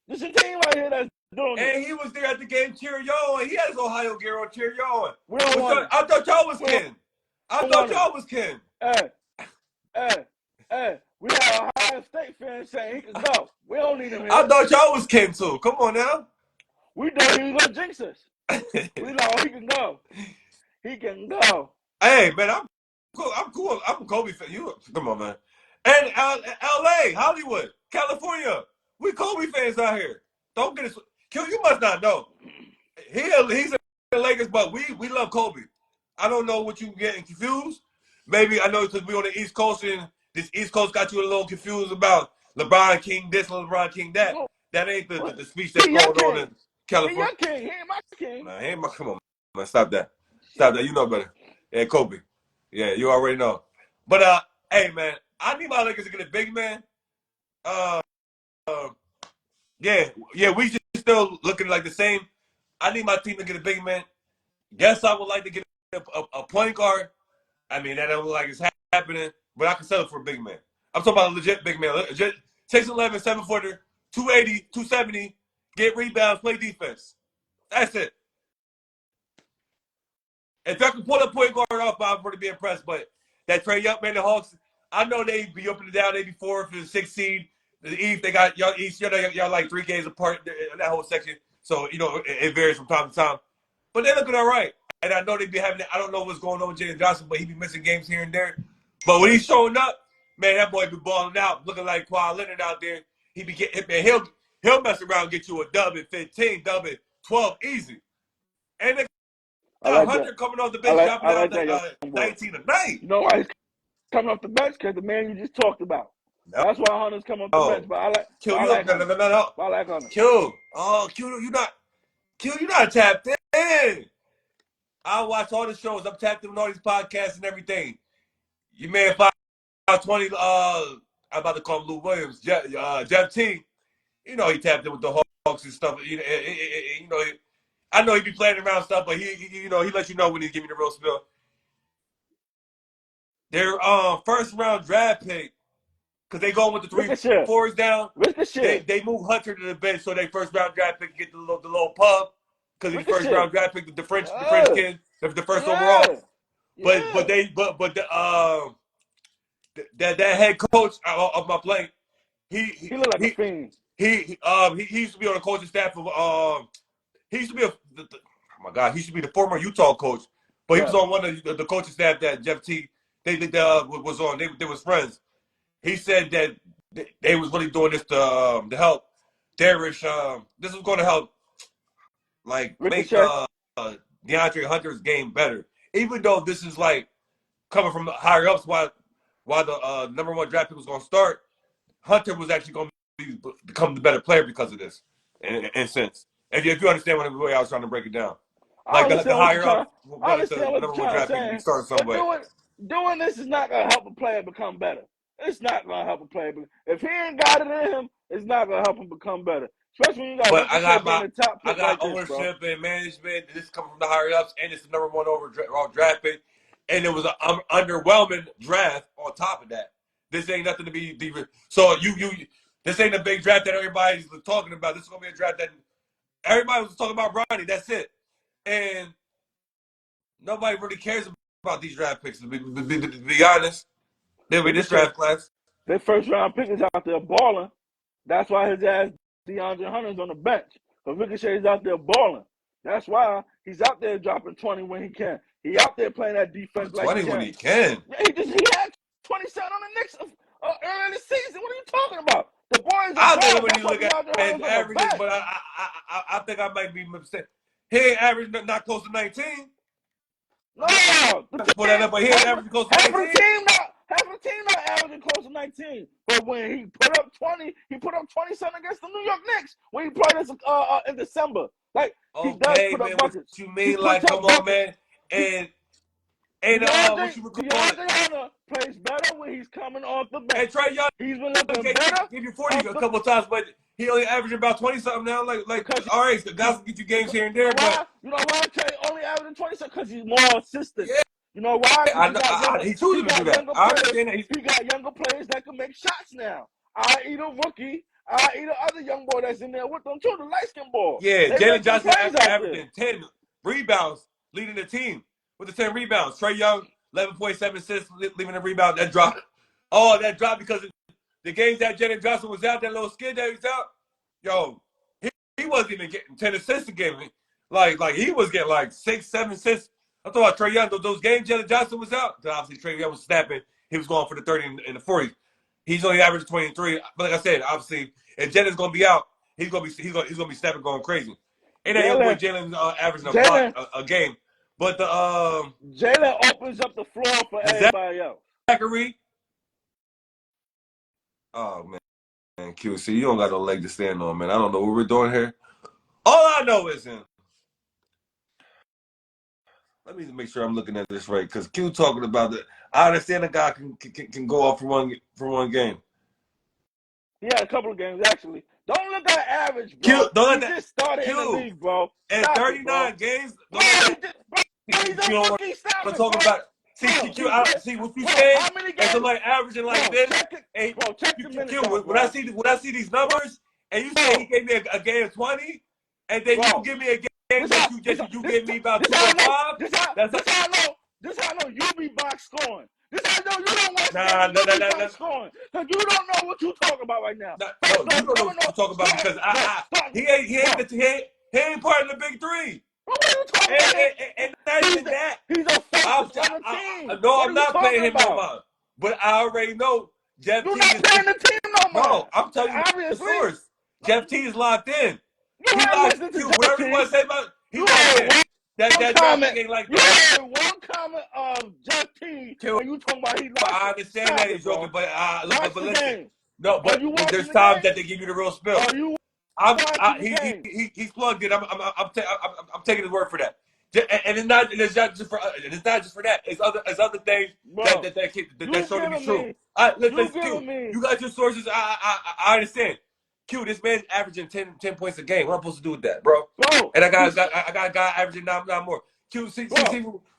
This your team right here that's doing and it. He was there at the game cheering y'all on. He has Ohio gear on cheering y'all on. We don't want I thought y'all was kin. I thought y'all was kin. Hey. We have Ohio State fans saying he can go. We don't need him here. I thought y'all was kin too. Come on now. We know he was going to jinx us. We know he can go. He can go. Hey, man, I'm cool. I'm a Kobe fan. Come on, man. And L.A., Hollywood, California, we Kobe fans out here. Don't get it. Q, you must not know. He's in the Lakers, but we love Kobe. I don't know what you getting confused. Maybe I know because we on the East Coast and this East Coast got you a little confused about LeBron King this and LeBron King that. That ain't the speech that's going on in California. He your king. He ain't my king. Nah, he ain't my. Come on, man. Stop that. You know better. Yeah, Kobe. Yeah, you already know. But hey, man, I need my Lakers to get a big man. Yeah, we just still looking like the same. I need my team to get a big man. Guess I would like to get a point guard. I mean, that don't look like it's happening, but I can settle for a big man. I'm talking about a legit big man. 6'11", 7-footer, 280, 270, get rebounds, play defense. That's it. If I can pull a point guard off, I'm going to be impressed. But that Trae Young, man, the Hawks, I know they be up and down. They be 4th and 6th seed. The East, they got y'all East. Y'all like 3 games apart in that whole section. So, it varies from time to time. But they're looking all right. And I know they be having, I don't know what's going on with Jalen Johnson, but he be missing games here and there. But when he's showing up, man, that boy be balling out, looking like Kawhi Leonard out there. He be getting, man, he'll mess around and get you a dub at 15, dub at 12, easy. And they got Hunter coming off the bench, dropping out to 19 a night. You know why he's coming off the bench? Because the man you just talked about. Nope. That's why Hunter's coming off the bench. But I like Q, I like Hunter. No. I like Hunter. Q, you're not tapped in. I watch all the shows. I'm tapped in on all these podcasts and everything. You man 520, I'm about to call him Lou Williams, Jeff T. He tapped in with the Hawks and stuff. I know he be playing around stuff, but he lets you know when he's giving the real spill. Their first round draft pick, because they go with the 3-4s down. They move Hunter to the bench, so they first round draft pick get the little pub. Because he's first round draft pick, the French kid, the first overall. But that head coach of my plane, he looked like a fiend. He used to be on the coaching staff of he used to be he used to be the former Utah coach, but he was on one of the coaching staff that Jeff T was on. They was friends. He said that they was really doing this to help Darish. This was going to help make DeAndre Hunter's game better. Even though this is like coming from the higher ups, while the number 1 draft pick was going to start, Hunter was actually going to become the better player because of this. In sense, if you understand the way I was trying to break it down, like the higher ups, the number 1 draft pick start somewhere. Doing this is not going to help a player become better. It's not going to help a player. If he ain't got it in him, it's not going to help him become better. Especially when you got ownership and management. This is coming from the higher ups, and it's the number 1 overall draft pick. and it was an underwhelming draft on top of that. This ain't nothing to be. So this ain't a big draft that everybody's talking about. This is gonna be a draft that everybody was talking about. Bronny, that's it, and nobody really cares about these draft picks. To be honest, this draft class. Their first round pick is out there balling. That's why his ass DeAndre Hunter's on the bench. But Ricochet's out there balling. That's why he's out there dropping 20 when he can. He out there playing that defense 20 like he when can. he can. Yeah, he had 27 on the Knicks early in the season. What are you talking about? The boys are I think balling. when you look at his averages, but I think I might be mistaken. He ain't average not close to 19. No, Put that up, but he ain't averaging close to 19. Half of the team not averaging close to 19. But when he put up 20, he put up 27 against the New York Knicks when he played us in December. Like, he does put up buckets. What you mean? Like, come on, man. And what you would call it? DeAndre Hunter plays better when he's coming off the bench. And Trae Young, he's been looking better. Give you 40 a couple of times, but he only averaging about 20 something now. Like, all right, the guys can get you games here and there, but you know why Trae only averaging 20 something? Because he's more assistant. Yeah. You know why? He's choosing to do that. I understand that. He got younger players that can make shots now. I.e. the rookie. I.e. the other young boy that's in there with them too, the light-skinned boy. Yeah, Jalen Johnson averaging 10 rebounds, leading the team with the 10 rebounds. Trae Young, 11.7 assists, leaving the rebound. That dropped. Oh, that dropped because of the games that Jalen Johnson was out, that little skid that he was out. Yo, he wasn't even getting 10 assists a game. Like he was getting like 6, 7 assists. I thought Trae Young, those games Jalen Johnson was out, obviously Trae Young was snapping. He was going for the 30 and the 40. He's only averaging 23. But like I said, obviously, if Jalen's gonna be out, he's gonna be snapping, going crazy. And that young boy Jalen's averaging a block a game. But the Jalen opens up the floor for everybody else. Zachary. Oh man, QC, you don't got no leg to stand on, man. I don't know what we're doing here. All I know is let me make sure I'm looking at this right, because Q talking about that. I understand a guy can go off for one game. He had a couple of games actually. Don't look at average, bro. Q, don't let he that, just started Q, in the league, bro. And 39 games. Don't let that. He's a rookie. Stop it, talk about. See, Q, see what you saying. And somebody averaging like this. And Q, when I see these numbers, and you say he gave me a game of 20, and then you give me a game that you give me about 2.5. This how I know you be box scoring. This how I know you don't watch box scoring. Because you don't know what you talking about right now. No, you don't know what you're talking about because he ain't part of the big three. What are you talking about? And not even that. He's a focus on the team. No, I'm not paying him no mind. But I already know Jeff T is. You're not paying the team no mind. No, I'm telling you the source. Jeff T is locked in. He locked in. Whatever you want to say about he locked in. That comment ain't like that. You had one comment of Jeff T when you talking about he locked in. I understand that he's joking, but listen. No, but there's the times game? that they give you the real spill. He's plugged in. I'm taking his word for that. And it's not just for that. It's other things that show to be true. Listen, you got your sources. I understand. Q, this man's averaging 10 points a game. What am I supposed to do with that, bro? And I got a guy averaging not more. Q, see what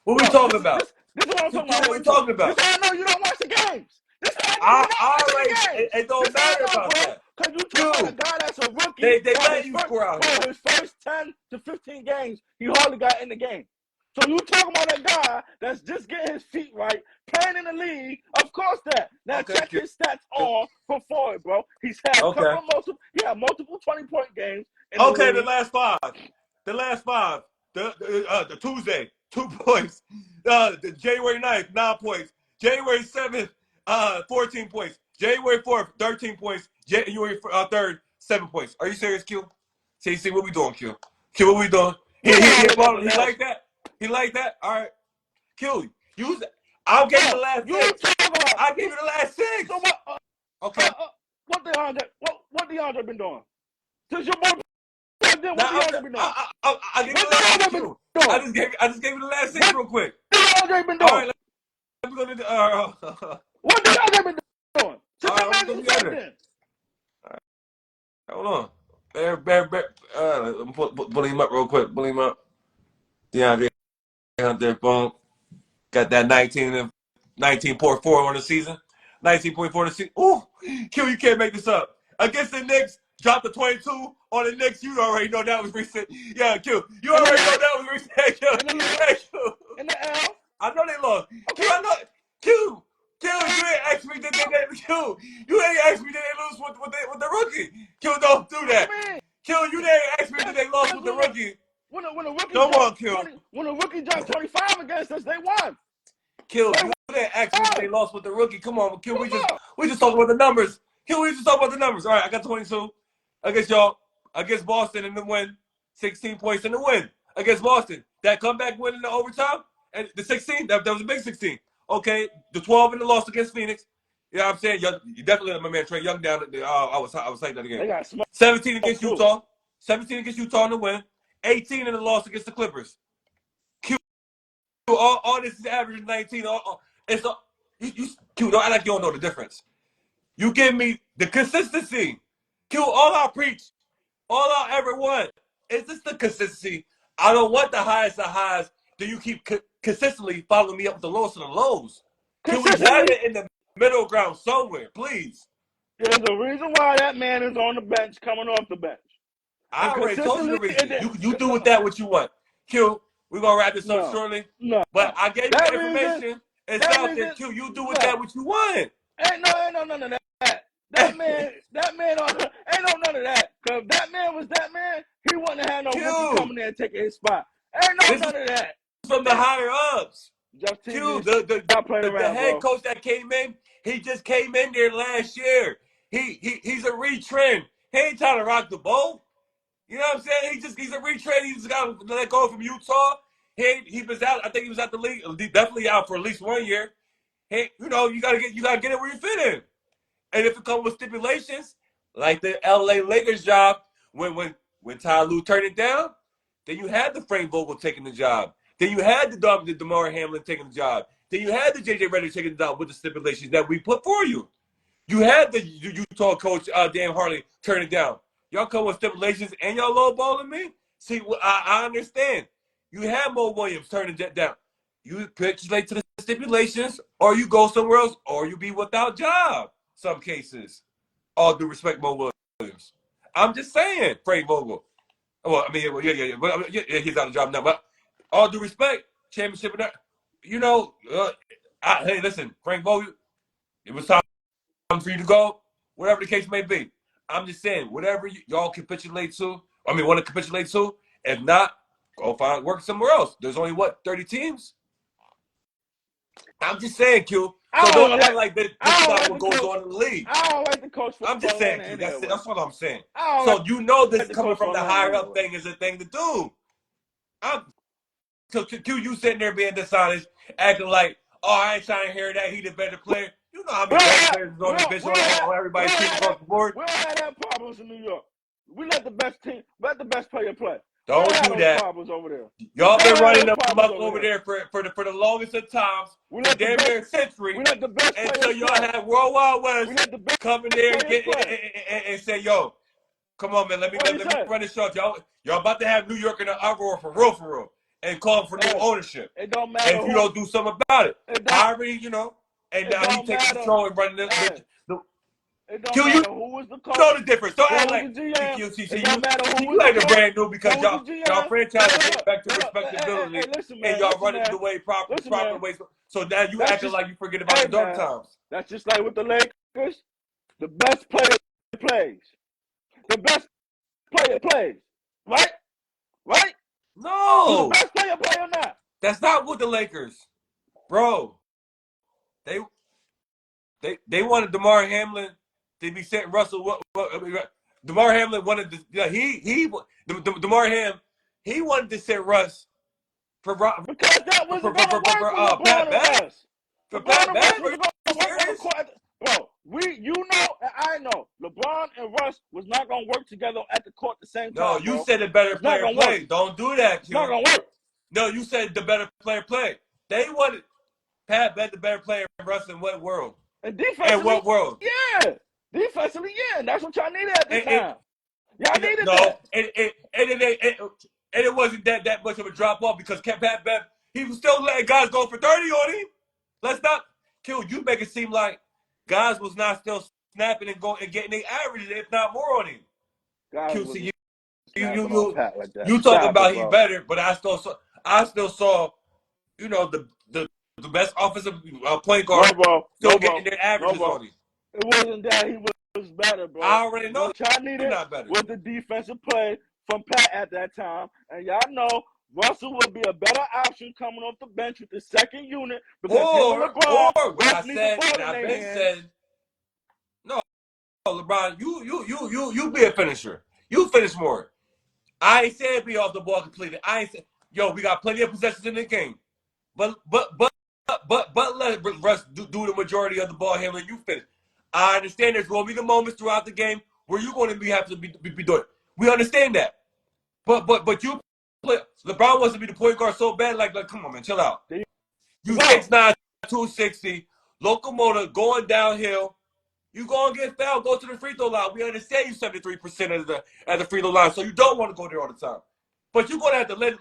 we talking about? This is what I'm talking about. What we talking about? This is how I know you don't watch the games. It don't matter about that. Because you talking about a guy that's a rookie. They let you score out here. His first 10 to 15 games, he hardly got in the game. So you talking about a guy that's just getting his feet right, playing in the league. Of course that. Now check his stats on for forward, bro. He's had multiple 20-point games. The last five. The Tuesday, 2 points. The January 9th, 9 points. January 7th, 14 points. January 4th, 13 points. January 3rd, 7 points. Are you serious, Q? See what we doing, Q? Q, what we doing? He like that? He like that? All right. Q, I'll give you the last 6. I'll give you the last 6. So what? Okay. What DeAndre been doing? Since your boy what DeAndre been doing? I'll give you the last 6. I just gave you the last 6 real quick. What DeAndre been doing? All right, let me go to what DeAndre been doing? Hold on. Pull him up real quick. Pull him up. DeAndre out there, boom. Got that 19.4 on the season. 19.4 on the season. Ooh, Q, you can't make this up. Against the Knicks, dropped the 22 on the Knicks. You already know that was recent. Yeah, Q, you already know that was recent. Q, hey, Q. In the L. I know they lost. Okay. Q, I know. Q, you ain't asked me did they Q, you ain't asked me did they lose with the rookie. Q, don't do that. Q, you didn't ask me did they lost with the rookie. When the rookie Come on, dropped Q. 20, when the rookie dropped 25 against us, they won. Q, you didn't ask me did they lost with the rookie. Come on, Q, we just talking about the numbers. Q, we just talking about the numbers. All right, I got 22 against y'all, against Boston in the win, 16 points in the win against Boston. That comeback win in the overtime, and the 16, that was a big 16. Okay, the 12 in the loss against Phoenix. You know what I'm saying? You definitely let my man Trae Young down. I was saying that again. They got smart. 17 against Utah. 17 against Utah in the win. 18 in the loss against the Clippers. Q, all this is average 19. Q, don't act like you don't know the difference. You give me the consistency. Q, all I preach, all I ever want is just the consistency. I don't want the highest of highs. Do you keep consistently following me up with the lowest of the lows? Can we have it in the middle ground somewhere, please? There's a reason why that man is on the bench, coming off the bench. I already told you the reason. You do with that what you want. Q, we're going to wrap this up shortly. No. But I gave you the information. It's out there, Q. You do with that what you want. Ain't none of that. That man, ain't no none of that. Because if that man was that man, he wouldn't have had no rookie coming there and taking his spot. Ain't none of that. From the higher ups. Q, the head coach that came in, he just came in there last year. He's a retrend. He ain't trying to rock the boat. You know what I'm saying? He's a retrend. He just got to let go from Utah. He was out. I think he was out the league. Definitely out for at least 1 year. Hey, you gotta get it where you fit in. And if it comes with stipulations, like the LA Lakers job, when Ty Lue turned it down, then you had the Frank Vogel taking the job. Then you had the DeMar Hamlin taking the job. Then you had the JJ Redick taking the job with the stipulations that we put for you. You had the Utah coach Dan Harley turn it down. Y'all come with stipulations and y'all lowballing me? See, I understand. You had Mo Williams turning it down. You capitulate to the stipulations, or you go somewhere else, or you be without job. Some cases. All due respect, Mo Williams. I'm just saying, Frank Vogel. Well, I mean, yeah. But he's out of job now. But all due respect, championship. Hey, listen, Frank Vogel. It was time for you to go. Whatever the case may be. I'm just saying, whatever y'all capitulate to. Want to capitulate to. If not, go find work somewhere else. There's only 30 teams. I'm just saying, Q. So don't act like this is not what goes on in the league. I don't like the coach. I'm just saying, Q. That's what I'm saying. So you know this coming from the higher up thing is a thing to do. So Q, you sitting there being dishonest, acting like, I ain't trying to hear that. He the better player. You know how many better players is on the bench on everybody's team across the board. We don't have that problems in New York. We let the best player play. Don't do that. Over there. Y'all been running them up over there for the longest of times. We let damn near a century. We let the best until y'all had World Wide West coming there and say, yo, come on, man, let me run this show. Y'all about to have New York in the uproar for real. And call for new ownership. It don't matter. If you don't do something about it. I already, and now he takes control and running this. It don't matter who was the coach. Know the difference. Don't act like you like the brand new because y'all franchise get back to respectability and y'all run it the way proper ways. So now you acting like you forget about the dark times. That's just like with the Lakers. The best player plays. The best player plays. Right? No. The best player play or not? That's not what the Lakers, bro. They wanted DeMar Hamlin to be sent Russell. DeMar Hamlin wanted to. DeMar Ham. He wanted to send Russ for because that was Pat Bev. For Pat Bev. Bro, I know LeBron and Russ was not gonna work together at the court at the same time. No, you said the better player played. Don't do that, It's not gonna work. No, you said the better player played. They wanted Pat Bev the better player and Russ in what world? And defensively, in what world? Yeah. Defensively, yeah. That's what y'all needed at the time. Y'all needed that. And it wasn't that much of a drop off because Pat Bev, He was still letting guys go for 30 on him. Let's not kill. You make it seem like guys was not still snapping and going and getting their averages, if not more on him. Guys QC, wasn't you snapping on Pat like that. you talking Stop about it, he bro. better, but I still saw, you know, the best offensive point guard No, bro. still No, getting bro. their averages No, bro. on him. It wasn't that he was better, bro. I already know What y'all he's needed not better. was the defensive play from Pat at that time. And y'all know Russell would be a better option coming off the bench with the second unit because him and LeBron Or what I both need said, the ball and in I've their been hands. said, no, LeBron, you be a finisher. You finish more. I ain't said be off the ball completely. I ain't said, yo, we got plenty of possessions in the game. But let Russ do the majority of the ball handling. You finish. I understand there's going to be the moments throughout the game where you're going to have to be doing it. We understand that. But you play. LeBron wants to be the point guard so bad. Like come on, man, chill out. You 6'9", 260, locomotive going downhill. You go and get fouled. Go to the free throw line. We understand you 73% at the free throw line, so you don't want to go there all the time. But you're going to have to live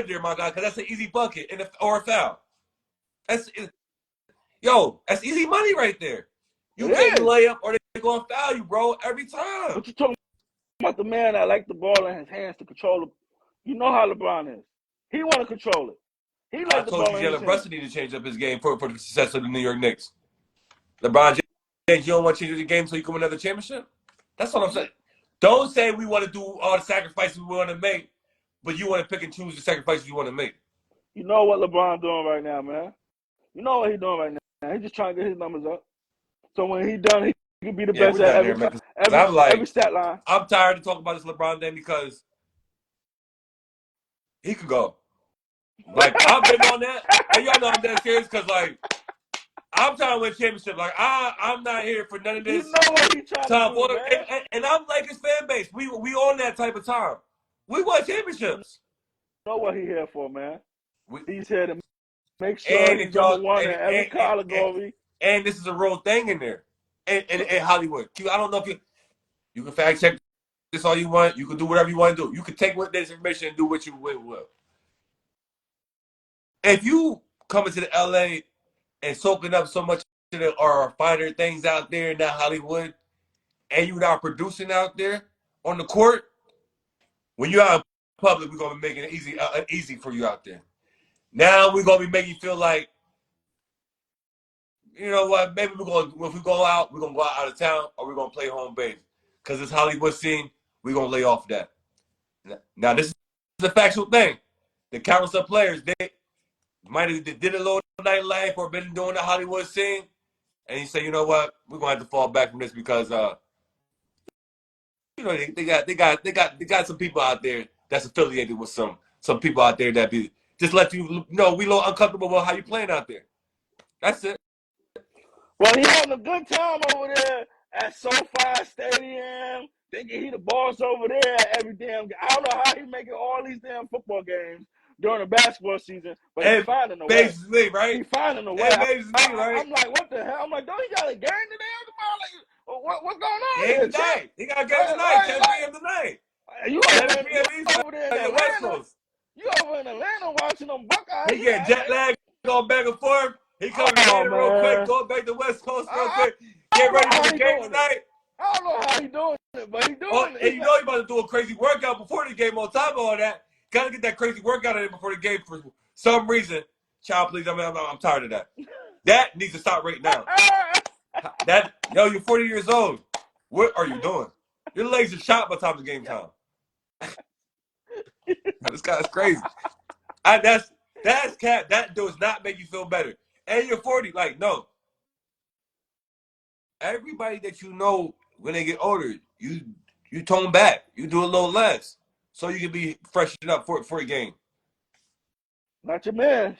there, my guy, because that's an easy bucket or a foul. That's easy money right there. You can't lay up or they're going to foul you, bro, every time. But you talking about the man that like the ball in his hands to control it. You know how LeBron is. He want to control it. He like I the told ball you in his Jalen hands. Brunson need to change up his game for the success of the New York Knicks. LeBron James, you don't want to change the game so you can win another championship? That's what I'm saying. Don't say we want to do all the sacrifices we want to make, but you want to pick and choose the sacrifices you want to make. You know what LeBron doing right now, man. You know what he's doing right now. He's just trying to get his numbers up. So when he's done, he can be the best we're at done there, man, every stat line. I'm tired of talking about this LeBron thing because he could go. Like, I've been on that. And y'all know I'm dead serious because, like, I'm trying to win championship. Like, I'm not here for none of this. You know what he's trying to do, man. And I'm like his fan base. We on that type of time. We won championships. You know what he's here for, man. He's here to make sure and he's number one in every category. And this is a real thing in there. In Hollywood. I don't know if you can fact check this all you want. You can do whatever you want to do. You can take this information and do what you will. If you coming to the LA and soaking up so much of the or finer things out there in that Hollywood, and you're not producing out there on the court, when you're out in public, we're gonna be making it easy for you out there. Now we're gonna be making you feel like, you know what? Maybe if we go out, we're gonna go out of town, or we're gonna play home base. Because this Hollywood scene, we're gonna lay off that. Now this is a factual thing. The countless of players, they might have did a little nightlife or been doing the Hollywood scene, and you say, you know what, we're gonna have to fall back from this because you know they got some people out there that's affiliated with some people out there that be just let you know we a little uncomfortable with how you playing out there. That's it. Well, he having a good time over there at SoFi Stadium. Thinking he the boss over there at every damn game. I don't know how he making all these damn football games during the basketball season, but he's finding a way. Me, right? He's finding a way. Right? I'm like, what the hell? I'm like, don't he got a game today? Like, what's going on here? Tonight. He got a game tonight, 10 p.m. tonight. You over there in Atlanta? You over in Atlanta watching them Buckeyes? He getting jet lag, going back and forth. He coming in real quick, going back to West Coast real quick. Get ready for the game tonight. I don't know how he doing it, but he doing it. And you know he about to do a crazy workout before the game. On top of all that, gotta get that crazy workout in before the game for some reason. Child, please, I'm tired of that. That needs to stop right now. You're 40 years old. What are you doing? Your legs are shot by the time of game time. This guy's crazy. That's cat. That does not make you feel better. And you're 40. Like, no. Everybody that you know when they get older, you tone back. You do a little less. So you can be freshened up for a game. Not your man.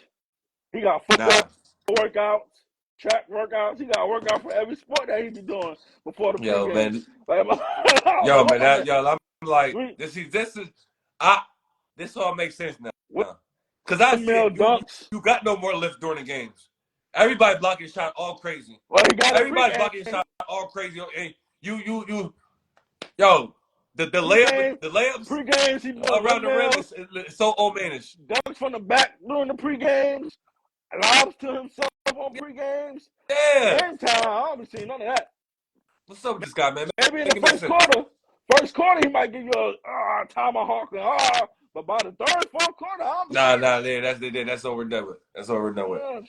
He got football workouts, track workouts. He got a workout for every sport that he be doing before the pregame. I'm like, this all makes sense now. Because I see you got no more lift during the games. Everybody blocking shot all crazy. Well, everybody blocking shot all crazy. And The Pregame, layups pregames, he doing around the rim windmills, is so old manish. dunks from the back during the pregames, lobs to himself on pregames. Yeah. Game time, I don't be seeing none of that. What's up with this guy, man? Maybe in Make the it make first sense. quarter, he might give you a tomahawk, but by the third, fourth quarter, I'm That's over and done with. That's over and done with. I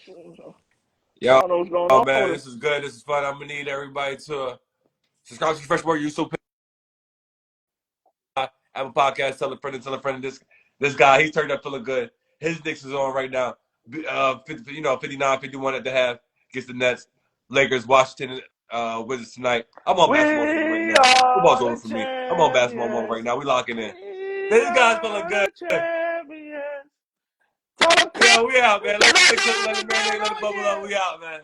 Yo, don't know what's going oh on man, with this is good. This is fun. I'm gonna need everybody to subscribe to Fresh More YouTube, have a podcast, tell a friend. This guy, he's turned up feeling good. His Knicks is on right now. 59, 51 at the half against the Nets. Lakers, Washington, Wizards tonight. I'm on basketball season right We now. Football's are over the for me. I'm on basketball mode right champions. now. We locking in. We This guy's feeling are good. the champions. Tell the Yo, we out, coach, man. Let it marinate, let it bubble up. We out, man.